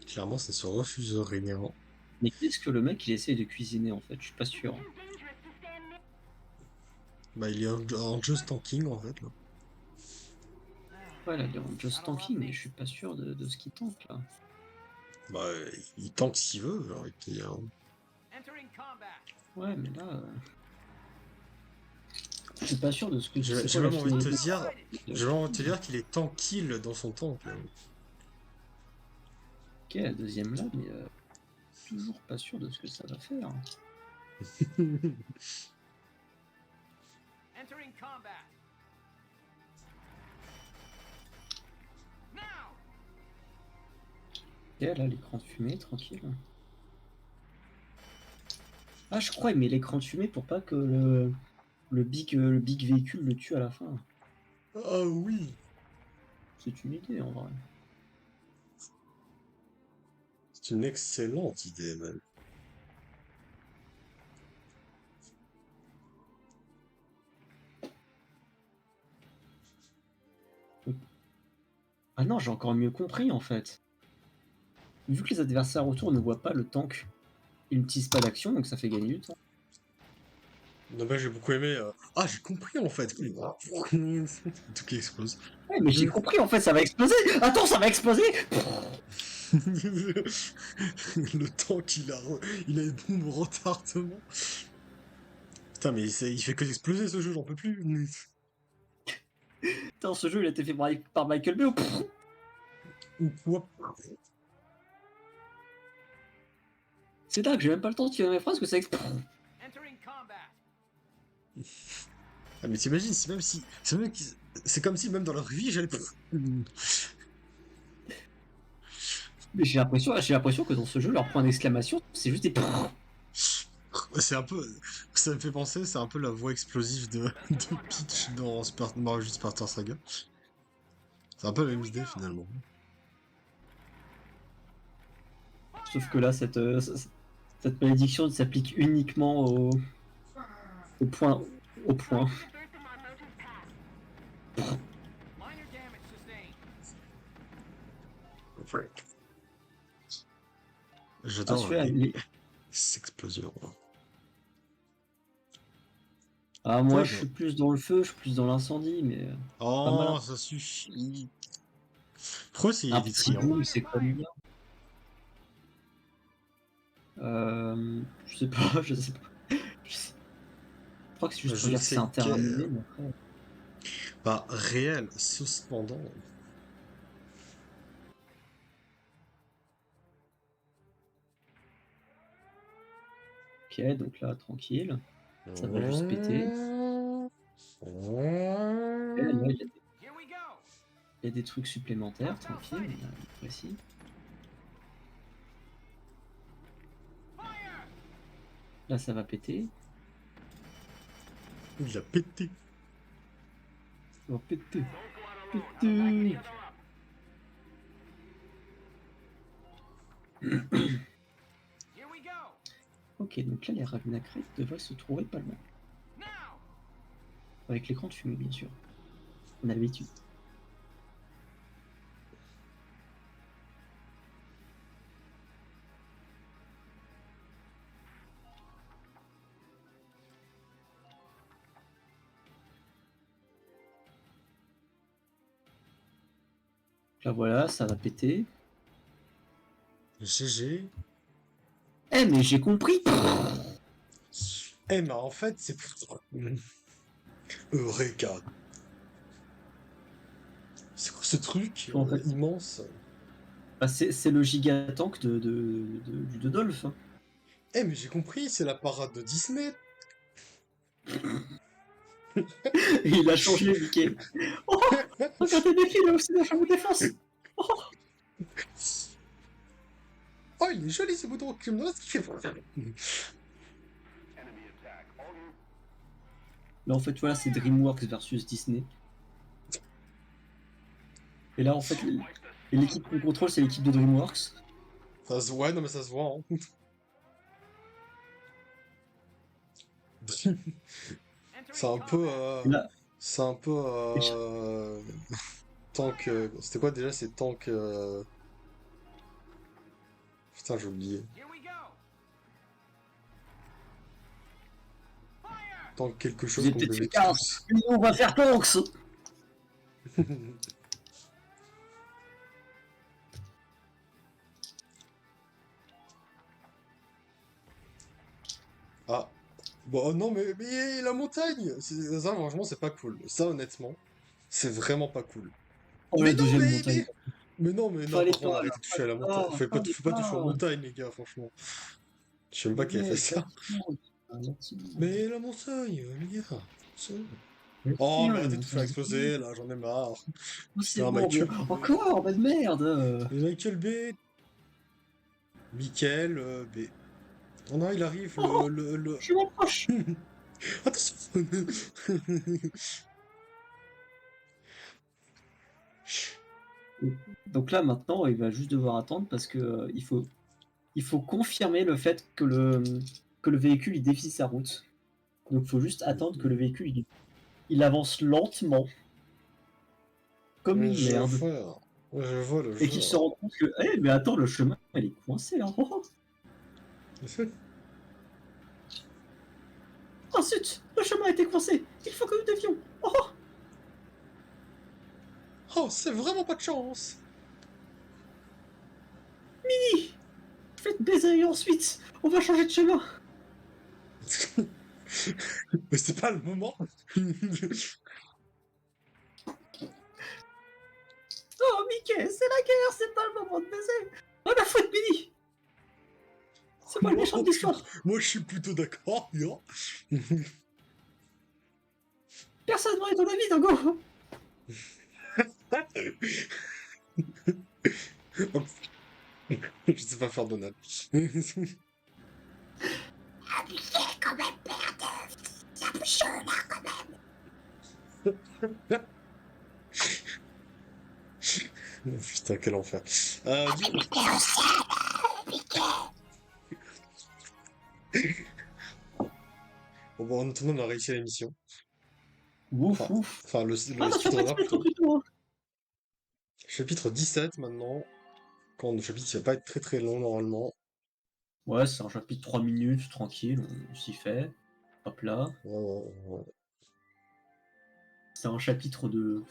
Clairement ça se refuse rien. Mais qu'est-ce que le mec il essaye de cuisiner en fait? Je suis pas sûr. Bah il est en just tanking en fait là. Ouais, là, il est en just tanking, mais je suis pas sûr de ce qu'il tente là. Bah il tank s'il veut, j'ai envie de te dire. Entering combat. Ouais, mais là. Je suis pas sûr de ce que J'ai c'est j'ai quoi même la envie de te finalité. dire, j'ai même envie de te dire qu'il est tranquille dans son tank là. Ok, la deuxième là, mais toujours pas sûr de ce que ça va faire. Entering combat. Now. Ok, là, l'écran de fumée, tranquille. Ah, je crois, il met l'écran de fumée pour pas que le big véhicule le tue à la fin. Ah oui. C'est une idée en vrai. C'est une excellente idée même. Ah non, j'ai encore mieux compris en fait. Vu que les adversaires autour ne voient pas le tank, ils n'utilisent pas d'action, donc ça fait gagner du temps. Non bah j'ai beaucoup aimé. Ah j'ai compris en fait. Tout qui explose. Ouais, mais j'ai compris en fait, ça va exploser. Attends, ça va exploser. Le tank il a une bombe retardement. Putain mais il fait que exploser ce jeu, j'en peux plus. Putain, ce jeu il a été fait par Michael Bay. Ou quoi. C'est dingue, j'ai même pas le temps de finir mes phrases que ça explose. Entering combat. Ah mais t'imagines si même si. C'est comme si même dans leur vie j'allais. Mais j'ai l'impression que dans ce jeu, leur point d'exclamation, c'est juste des. C'est un peu. Ça me fait penser, c'est un peu la voix explosive de Peach dans Mario Spartan Saga. C'est un peu la même idée finalement. Sauf que là, cette malédiction s'applique uniquement au point. Au point. Minor damage sustained. Ah, J'adore celui-là, ces explosions. Ah, moi, Ouais, je suis plus dans le feu, je suis plus dans l'incendie, mais. Pas mal, Oh, hein. ça suffit. Pourquoi c'est Un des petit triangles? bout, c'est comme bien. Je sais pas, je sais pas. Je crois que c'est juste Je pour dire que sais c'est interaminé, que- mais après. Bah, réel, cependant. Ok, donc là, tranquille. Ça va juste péter. Et là, Here we go. il y a des trucs supplémentaires, tranquille, précis. Fire. Là, ça va péter. Il a pété. Ça va péter. Péter. Here we go. Ok, donc là, les Ragnarok devraient se trouver pas loin. Now. Avec l'écran de fumée, bien sûr. On a l'habitude. Là, voilà, ça va péter. GG. Eh, mais j'ai compris. Eh, mais en fait, c'est pour. Eureka. C'est quoi ce truc En fait. immense? Bah, c'est le gigatank de Dolph. Hein. Eh, mais j'ai compris, c'est la parade de Disney. Et il a changé, Mickey. Oh, regardez des films aussi dans Chambre Défense. Oh. Oh, il est joli ce bouton. Tu me demandes ce qu'il fait. Là, en fait, voilà, c'est DreamWorks versus Disney. Et là, en fait, l'équipe qu'on contrôle, c'est l'équipe de DreamWorks. Ça se voit, non mais ça se voit. Hein. C'est un peu... Là, C'est un peu... Tank... C'était quoi déjà? C'est Tank... Putain, j'ai oublié. Here we go. Fire. Tank quelque vous chose avez qu'on peut-être devait fait gaffe. tous. Nous, on va faire Tonks. Ah. Bon, oh non, mais la montagne! Ça, franchement, c'est pas cool. Ça, honnêtement, c'est vraiment pas cool. Oh, Mais la non, deuxième montagne. mais non, mais non, Fallait par contre, pas, là. arrêtez de toucher à la montagne. Fallait Faut pas toucher aux pas. montagnes, les gars, franchement. Je sais même pas qui a fait ça. Mais la montagne, les gars. ça- Oh, mais arrêtez de tout faire exploser, là, j'en ai marre. C'est Putain, bon, Michael mais Bay. encore, bah de merde. Et Michael Bay. Michael B. Oh non, il arrive, le... Je m'approche. Attention! Donc là, maintenant, il va juste devoir attendre parce que il faut confirmer le fait que le véhicule il défie sa route. Donc il faut juste attendre que le véhicule il avance lentement, comme une Je merde. vois. Je vois le Et qu'il jeu. se rend compte que, eh, mais attends, le chemin, il est coincé. Hein. Oh zut, le chemin a été coincé. Il faut que nous dévions. Oh, Oh, c'est vraiment pas de chance! Mini, faites baiser et ensuite, on va changer de chemin. Mais c'est pas le moment! Oh, Mickey, c'est la guerre, c'est pas le moment de baiser. Oh, la faute, Mini. C'est moi le méchant de l'histoire. Moi, je suis plutôt d'accord, yo. Personne n'a ton avis, Dingo. Je sais pas faire Donald. Quand même, merde. C'est un peu chaud là, quand même. Putain, quel enfer. Bon, tout le monde a réussi la mission. Ouf, ouf. Enfin, le Ah, tu vas speedrunner pas plutôt. plutôt. Hein. Chapitre 17 maintenant. Quand le chapitre, il va pas être très très long normalement. Ouais, c'est un chapitre 3 minutes, tranquille, on s'y fait. Hop là. Ouais. C'est un chapitre de.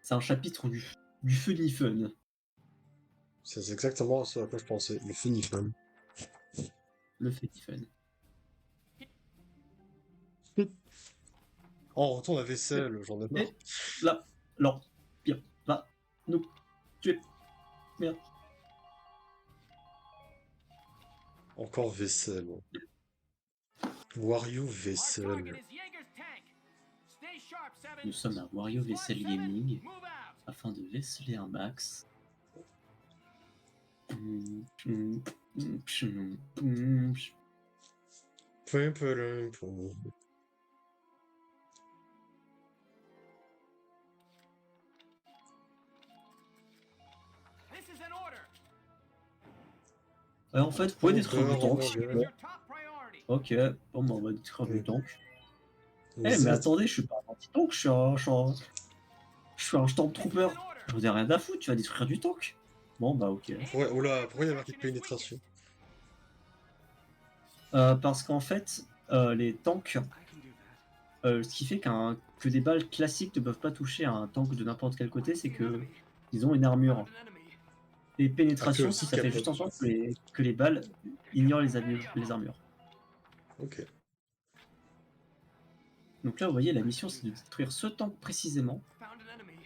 C'est un chapitre du funny fun. C'est exactement ce à quoi je pensais. Le funny fun. Le funny fun. Oh, on retourne à vaisselle, j'en ai marre. Là, là, bien, va, nous, tuer. Merde. Encore vaisselle. Wario Our vaisselle. target is Jaeger's tank. Stay sharp, Seven. Nous sommes à Wario Vaisselle Squad Gaming 7, move out. afin de vaisseler un max. This is an order. En fait, vous pouvez détruire le tank. It's your top priority. Ok, bon, bah, on va détruire le tank. Eh, mais Vaisselle. attendez, je suis pas un anti-tank, je suis un Stormtrooper. This is an order. J'en ai rien à foutre, tu vas détruire du tank. Bon, bah, ok. Pourquoi il y a marqué pénétration? Parce qu'en fait, les tanks, ce qui fait que des balles classiques ne peuvent pas toucher un tank de n'importe quel côté, c'est que ils ont une armure. Et pénétration, Ah, si ça fait capable. juste en sorte que les balles ignorent les armures. Ok. Donc là, vous voyez, la mission, c'est de détruire ce tank précisément. Found an enemy.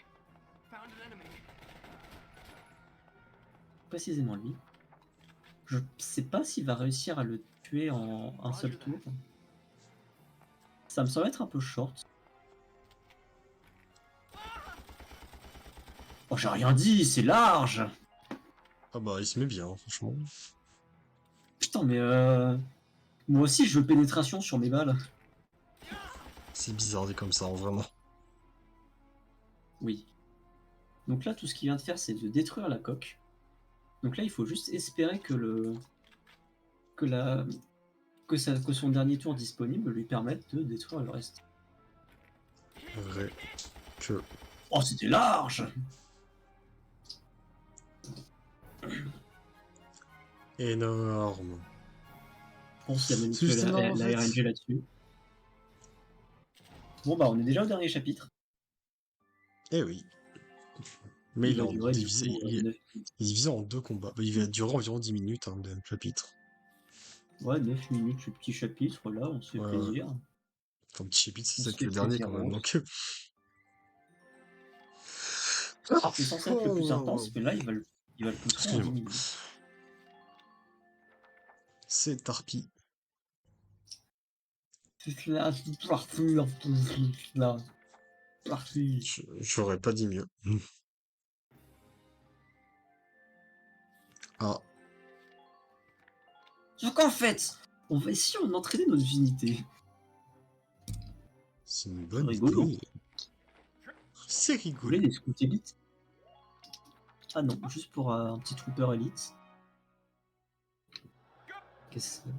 Found an enemy. Précisément lui. Je sais pas s'il va réussir à le tuer en un seul tour. Ça me semble être un peu short. Oh, j'ai rien dit, c'est large! Ah bah, il se met bien, franchement. Putain, mais moi aussi, je veux pénétration sur mes balles. C'est bizarre dit comme ça, vraiment. Oui. Donc là, tout ce qu'il vient de faire, c'est de détruire la coque. Donc là, il faut juste espérer que que son dernier tour disponible lui permette de détruire le reste. Vrai que... Oh, c'était large! Énorme. Je pense qu'il y a C'est manipulé juste énorme, en la fait. RNG là-dessus. Bon, bah, on est déjà au dernier chapitre. Eh oui. Mais il est va en durer, du divisé, coup, il est 9... divisé en 2 combats. Bah, il va durer environ 10 minutes, hein, le chapitre. Ouais, 9 minutes, ce petit chapitre, là, on se fait Ouais, plaisir. Enfin, petit chapitre, c'est On ça se que fait le dernier plaisir, quand même, ouais. donc... C'est censé être le plus intense, mais là, il va le pousser en 10 Excusez-moi. minutes. C'est Tarpi. C'est là, c'est parti, là. Parti. J'aurais pas dit mieux. Ah, Donc en fait, on va essayer d'entraîner nos unités. c'est une bonne Rigolo. idée. C'est Vous voulez rigolo. des scouts élites? Ah non, juste pour un petit trooper élite. Qu'est-ce que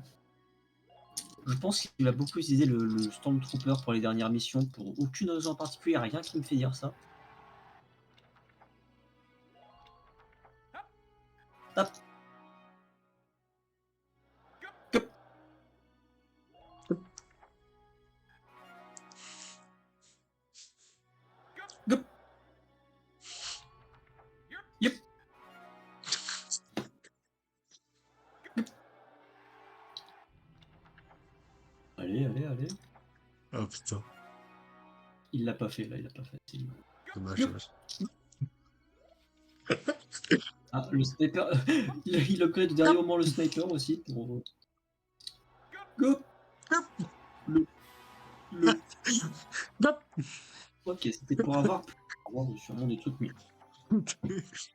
je pense qu'il va beaucoup utiliser le Stormtrooper pour les dernières missions, pour aucune raison en particulier, rien qui me fait dire ça. Hop. Hop. Hop. Yep. Allez, allez, allez. Oh putain, Il l'a pas fait, là, il l'a pas fait. C'est lui. dommage, Yep. dommage. Ah, le sniper, il upgrade au dernier moment le sniper aussi pour... Go. Le... Ok, c'était pour avoir sûrement des trucs mieux.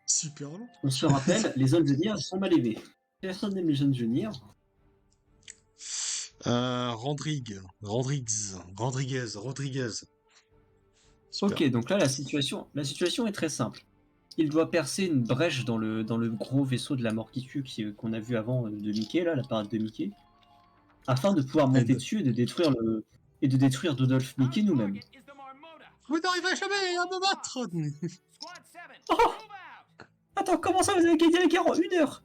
Super long. On se rappelle, les ingénieurs sont mal aimés. Personne n'aime les ingénieurs. Rodriguez. Super. Ok, donc là, la situation est très simple. Il doit percer une brèche dans le gros vaisseau de la mort qui tue qu'on a vu avant de Mickey, là, la parade de Mickey, afin de pouvoir monter dessus et de détruire Dodolph Mickey nous-mêmes. Vous n'arriverez jamais à me battre. Squad 7, Oh! move out! Attends, comment ça, vous avez gagné la guerre en 1 heure?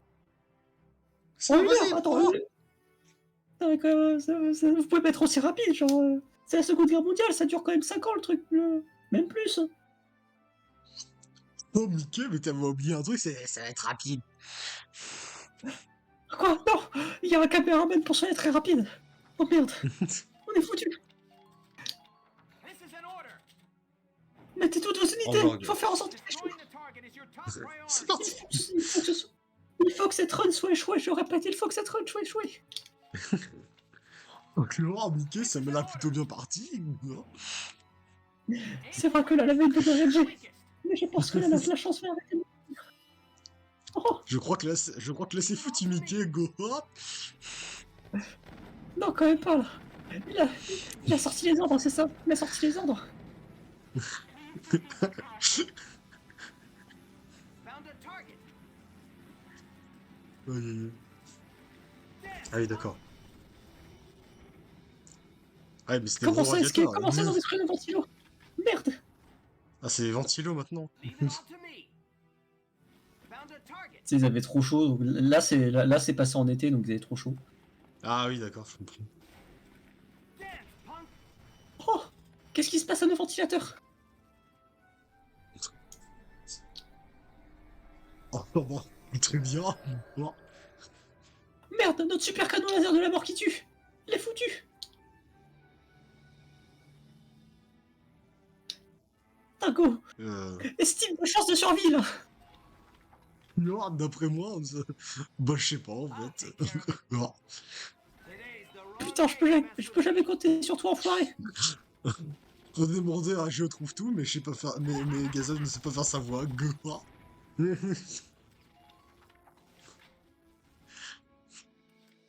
C'est En pas 1 possible. heure? Attends, non, mais quand même, vous pouvez pas être aussi rapide, genre... c'est la Seconde Guerre mondiale, ça dure quand même 5 ans le truc, même plus. Oh Mickey, mais t'avais oublié un truc, ça va être rapide. Quoi? Non! Il y a un caméraman pour soigner très rapide. Oh merde, on est foutu. This is an order. Mettez toutes vos unités, Embargo. il faut faire en sorte que Destroying the target is your top C'est priority. parti. il faut que cette run soit échouée, je répète, il faut que cette run soit échouée. Donc Laurent, Mickey, ça m'a l'air plutôt bien parti. C'est vrai que là, la veille de RNG, Weakest. mais je pense que là, la chance va arrêter. Oh, Je crois que là, c'est foutu, Mickey. Go. non, quand même pas, là. Il a sorti les ordres, c'est ça? Il a sorti les ordres. Found a target. Ah oui, d'accord. Ah oui, mais c'était Comment gros ça, escape? radiateur. Comment ça, dans des screens de ventilo? Merde. Ah, c'est les ventilos maintenant. Leave it all to me. Found a target. Ils avaient trop chaud, donc là c'est passé en été, donc ils avaient trop chaud. Ah oui, d'accord, je comprends. Dance, punk. Oh, qu'est-ce qui se passe à nos ventilateurs? Oh, bon, très bien. Bon. Merde, notre super canon laser de la mort qui tue. Il est foutu. Dingo, estime nos chances de survie là. Non, d'après moi, bah, je sais pas en fait. Non. Today's the wrong Putain, je peux jamais compter sur toi, enfoiré. Redemander à Je trouve tout, mais je sais pas faire. Mais Gazon ne sait pas faire sa voix. Go.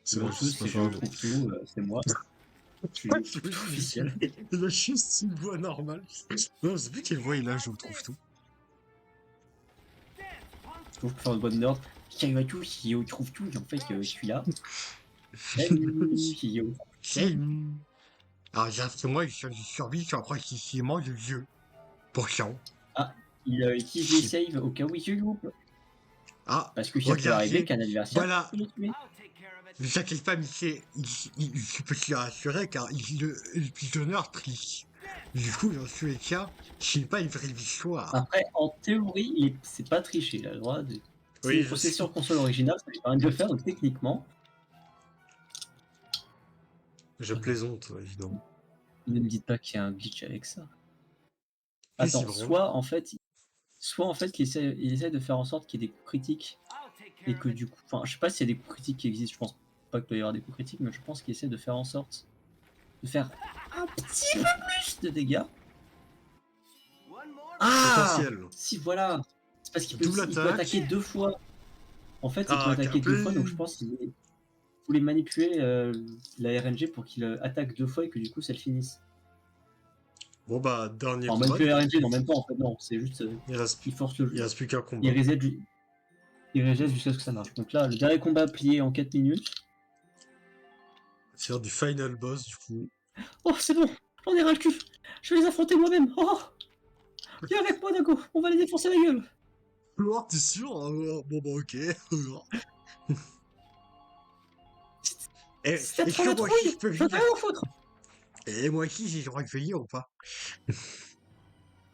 C'est moi, je sais pas Si je faire. trouve tout, c'est moi. Je suis officiel. Il a juste une voix normale. Non, je sais plus quelle voix il a, je trouve tout. dance, punk. Je peux faire une bonne nerd. Qui arrive à tout, qui trouve tout, et en fait, je suis là. Salut, Kyo. Salut. Alors, c'est moi, je survis sur précisément de jeu. Pourtant. Ah, il utilise les saves au cas où il se loupe. Ah, Parce que ça peut arriver regardez. qu'un adversaire Voilà. peut le tuer. I'll take care of it. Ne t'inquiète pas, Mickey. Je peux te le rassurer car le pigeonneur triche. Du coup, dans tous les cas, c'est pas une vraie victoire. Après, en théorie, c'est pas triché. Il a le droit de. C'est Oui, une je possession sais. console originale, ça lui permet de le faire, donc techniquement, Je plaisante, évidemment. ne me dites pas qu'il y a un glitch avec ça. Oui, c'est Attends, vrai. soit en fait, il essaie de faire en sorte qu'il y ait des coups critiques I'll take et care que of it. du coup, enfin, je sais pas s'il y a des coups critiques qui existent, je pense pas qu'il doit y avoir des coups critiques, mais je pense qu'il essaie de faire en sorte de faire un petit peu plus de dégâts. One more. Ah Potentiel. Si, voilà. C'est parce qu'il peut, Double il peut attaque. attaquer 2 fois. En fait, il peut Ah, attaquer 2 fois, donc je capé. pense qu'il voulait manipuler la RNG pour qu'il attaque 2 fois et que du coup ça le finisse. Bon bah, dernier Enfin, combat. manipuler la RNG, non, même pas en fait, non, c'est juste Il reste, il force le il jeu. reste plus qu'un combat. Il reset jusqu'à ce que ça marche. Donc là, le dernier combat plié en 4 minutes. C'est du final boss, du coup. Oh, c'est bon, j'en ai ras le cul. Je vais les affronter moi-même. Oh, viens avec moi, Dago, on va les défoncer la gueule. Oh, t'es sûr? Bon bah, ok. Et, C'est est-ce trop que la moi aussi trouille. je peux J'en ai venir? rien à foutre. Et moi aussi j'ai le droit de venir ou pas?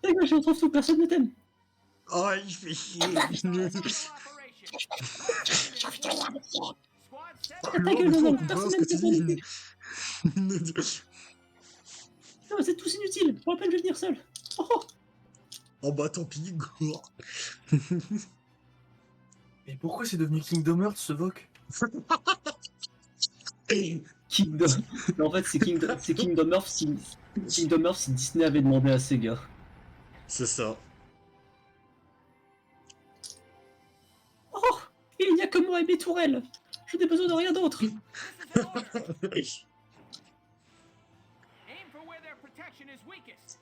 Dago, je retrouve tout, personne ne t'aime. Oh, il fait chier. Operation. J'ai envie de rien me dire. Squad set. Ta Non, gueule, mais quoi, on non, comprend personne ce n'aime que tu tes dis. qualités. Non, c'est tous inutile. Pour la peine, je vais venir seul. Oh, oh. Oh bah tant pis, go. Mais pourquoi c'est devenu Kingdom Hearts ce VOC? Kingdom. Mais en fait, c'est Kingdom Hearts si Disney avait demandé à Sega. C'est ça. Oh, il n'y a que moi et mes tourelles. Je n'ai besoin de rien d'autre. This is an order. Aim for where their protection is weakest.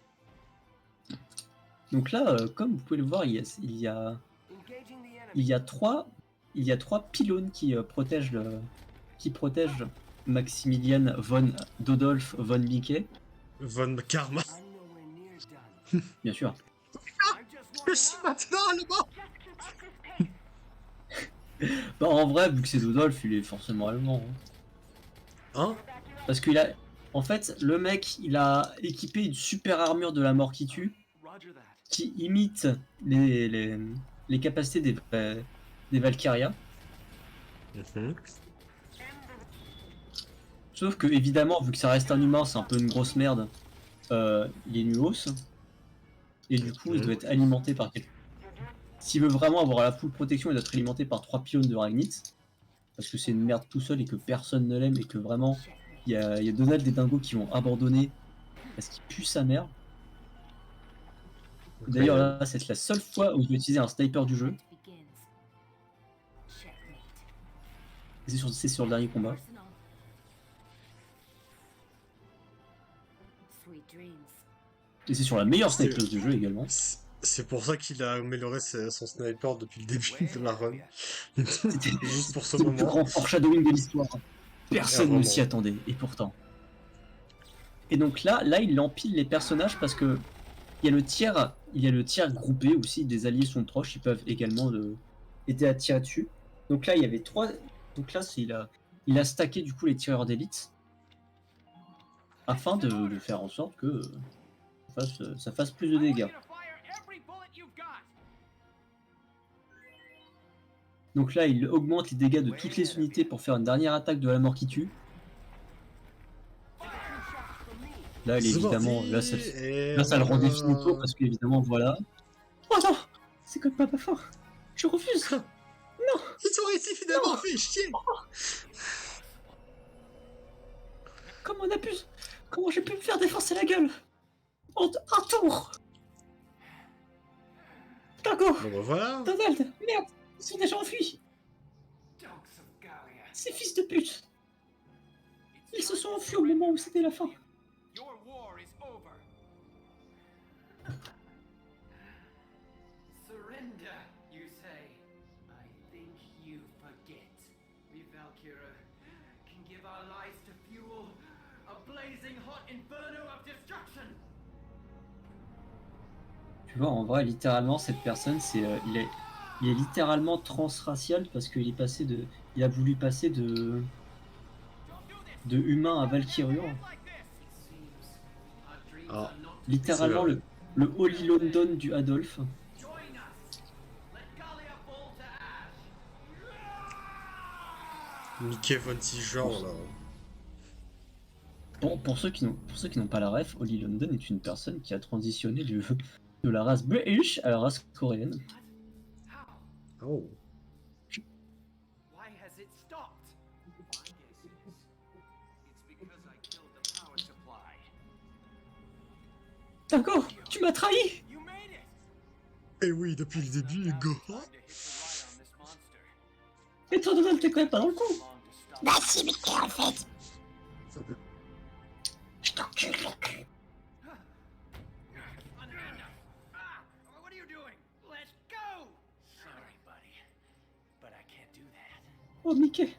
Donc là, comme vous pouvez le voir, il y a Engaging the enemy. il y a trois pylônes qui protègent Maximilian von Dodolf von Mickey, Von Karma. I'm nowhere near done. bien sûr. I just Je want suis maintenant là-bas. Just keep up this pace. Bah, en vrai, vu que c'est Dodolf, il est forcément allemand. Hein. Hein? Parce en fait, le mec, il a équipé une super armure de la mort qui tue, Roger that. qui imite les capacités des Valkyria. Mhm. Sauf que, évidemment, vu que ça reste un humain, c'est un peu une grosse merde. Il est nulos. Et du coup, il doit être alimenté par quelqu'un. S'il veut vraiment avoir la full protection, il doit être alimenté par 3 pylônes de Ragnit. Parce que c'est une merde tout seul et que personne ne l'aime et que vraiment, il y a Donald et Dingo qui vont abandonner parce qu'il pue sa mère. D'ailleurs, là, c'est la seule fois où je vais utiliser un sniper du jeu. It begins. Checkmate. C'est sur le dernier combat. Personal. Sweet dreams. Et c'est sur la meilleure sniper du jeu également. C'est pour ça qu'il a amélioré son sniper depuis le début de la run. C'était Juste pour ce le plus moment. grand foreshadowing de l'histoire. Personne Ah, ne s'y vraiment. attendait, et pourtant. Et donc là, il empile les personnages parce que il y a le tiers groupé aussi, des alliés sont proches, ils peuvent également aider à tirer dessus. Donc là, il y avait 3. Donc là, il a stacké du coup les tireurs d'élite afin de faire en sorte que ça fasse plus de I want dégâts. you to fire every bullet you've got. Donc là, il augmente les dégâts de toutes les unités pour faire une dernière attaque de la mort qui tue. Là, C'est évidemment, parti. là, ça le rend voilà. définito parce qu'évidemment, voilà. Oh non, c'est comme pas fort. Je refuse. Ils ont réussi finalement, fait chier. Comment on abuse? Comment j'ai pu me faire défoncer la gueule? En un tour. Dago, Bon bah voilà. Donald, merde, ils sont déjà enfuis. Dogs of Gallia. Ces fils de pute. It's Ils se sont time enfuis au moment où c'était la fin. Your war is over. Surrender, you say. I think you forget. We Valkyra can give our lives to fuel a blazing hot inferno of destruction. Tu vois, en vrai, littéralement, cette personne, il est littéralement transracial parce qu'il est passé de, il a voulu passer de humain à Valkyrure. Ah, Littéralement, c'est le Holy London du Adolphe. Join us. Let Gallia fall to ash. Mickey Von Tijan, là. Pour ceux qui n'ont pas la ref, Holy London est une personne qui a transitionné de la race British à la race coréenne. How? Oh. Why has it stopped? My guess is it's because I killed the power supply. D'accord, tu m'as trahi. You made it. Et oui, depuis le début, Time to Hugo. hit the ride on this monster. Et toi, Donald, t'es quand même pas dans le coup. Long to stop. Bah si, Mickey, en fait. Je t'encule le cul. What are you doing? Let's go. Sorry, buddy, but I can't do that. Oh, Mickey.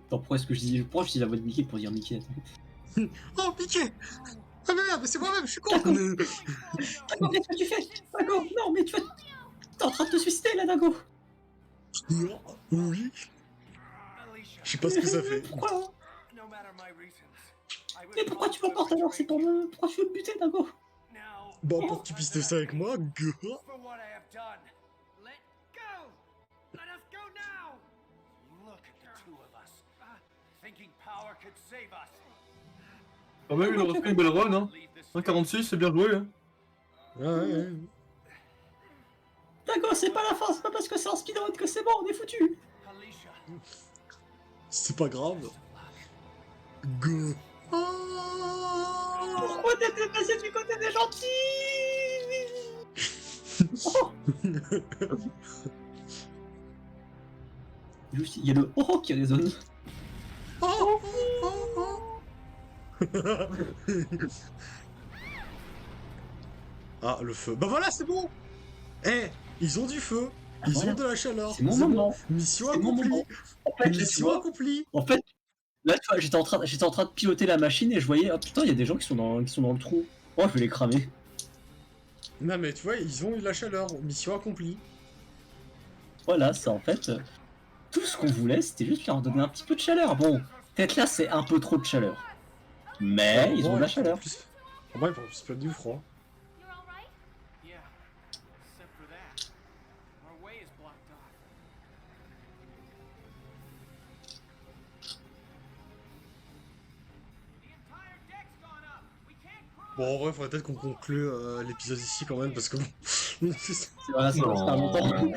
Attends, pourquoi je dis la voix de Mickey pour dire Mickey? Attends. Oh, Mickey! Ah merde, c'est moi-même, je suis con! Dago, qu'est-ce que tu fais? Dago, non, mais t'es en train de te suicider là, Dago. Oui, Alicia, je sais pas ce que ça fait. Pourquoi? no matter my reasons, I would Mais pourquoi tu love to m'emportes alors? C'est betray pour you. me. Pourquoi tu veux me buter, Dago? Now, Bon, pour que tu puisses tester avec moi, gars. for what I have done. Let go! Let us go now! Look at the two of us. Thinking power could save us. Quand même, il aurait fait une belle run, hein. Leave this 1,46, c'est bien joué, hein. Ouais. Dago, c'est pas la fin, c'est pas parce que c'est en speedrun que c'est bon, on est foutu. Alicia. C'est pas grave. Go. Pourquoi t'étais passé du côté des gentils? Juste, il y a le oh qui résonne. Ah, le feu. Bah voilà, c'est bon! Eh, ils ont du feu. Ils Voilà. ont de la chaleur. C'est mon moment. Mission C'est mon accomplie. moment. En fait, là, tu Mission vois, accomplie. en fait, là, tu vois, j'étais en train de piloter la machine et je voyais, oh putain, il y a des gens qui sont dans le trou. Oh, je vais les cramer. Non mais tu vois, ils ont eu de la chaleur. Mission accomplie. Voilà, ça en fait, tout ce qu'on voulait, c'était juste leur donner un petit peu de chaleur. Bon, peut-être là, c'est un peu trop de chaleur. Mais Ouais, ils ont de la chaleur. En vrai, ils vont se plaindre du froid. You're all right? Yeah, except for that. Our way is blocked off. The entire deck's gone up. We can't cross. Bon, en vrai, faudrait peut-être qu'on conclue l'épisode ici quand même parce que bon. C'est vrai, ça va faire longtemps.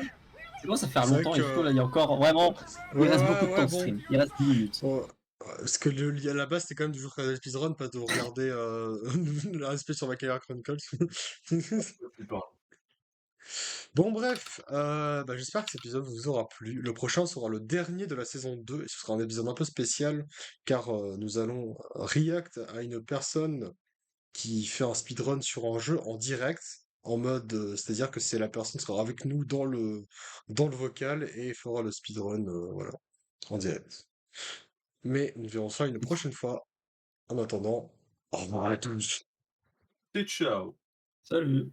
C'est bon, ça fait C'est vrai longtemps. que- Et surtout, là, il y a encore vraiment. Il Ouais, reste beaucoup de ouais, temps de bon. stream. Il reste 10 minutes. Bon, parce que à la base, c'était quand même toujours regarder le speedrun, pas de regarder le respect sur Valkyria Chronicles. Bon, bref, bah, j'espère que cet épisode vous aura plu. Le prochain sera le dernier de la saison 2, et ce sera un épisode un peu spécial, car nous allons react à une personne qui fait un speedrun sur un jeu en direct, en mode, c'est-à-dire que c'est la personne qui sera avec nous dans le vocal et fera le speedrun, voilà, en direct. Mais nous verrons ça une prochaine fois. En attendant, au revoir à tous. Et ciao. Salut.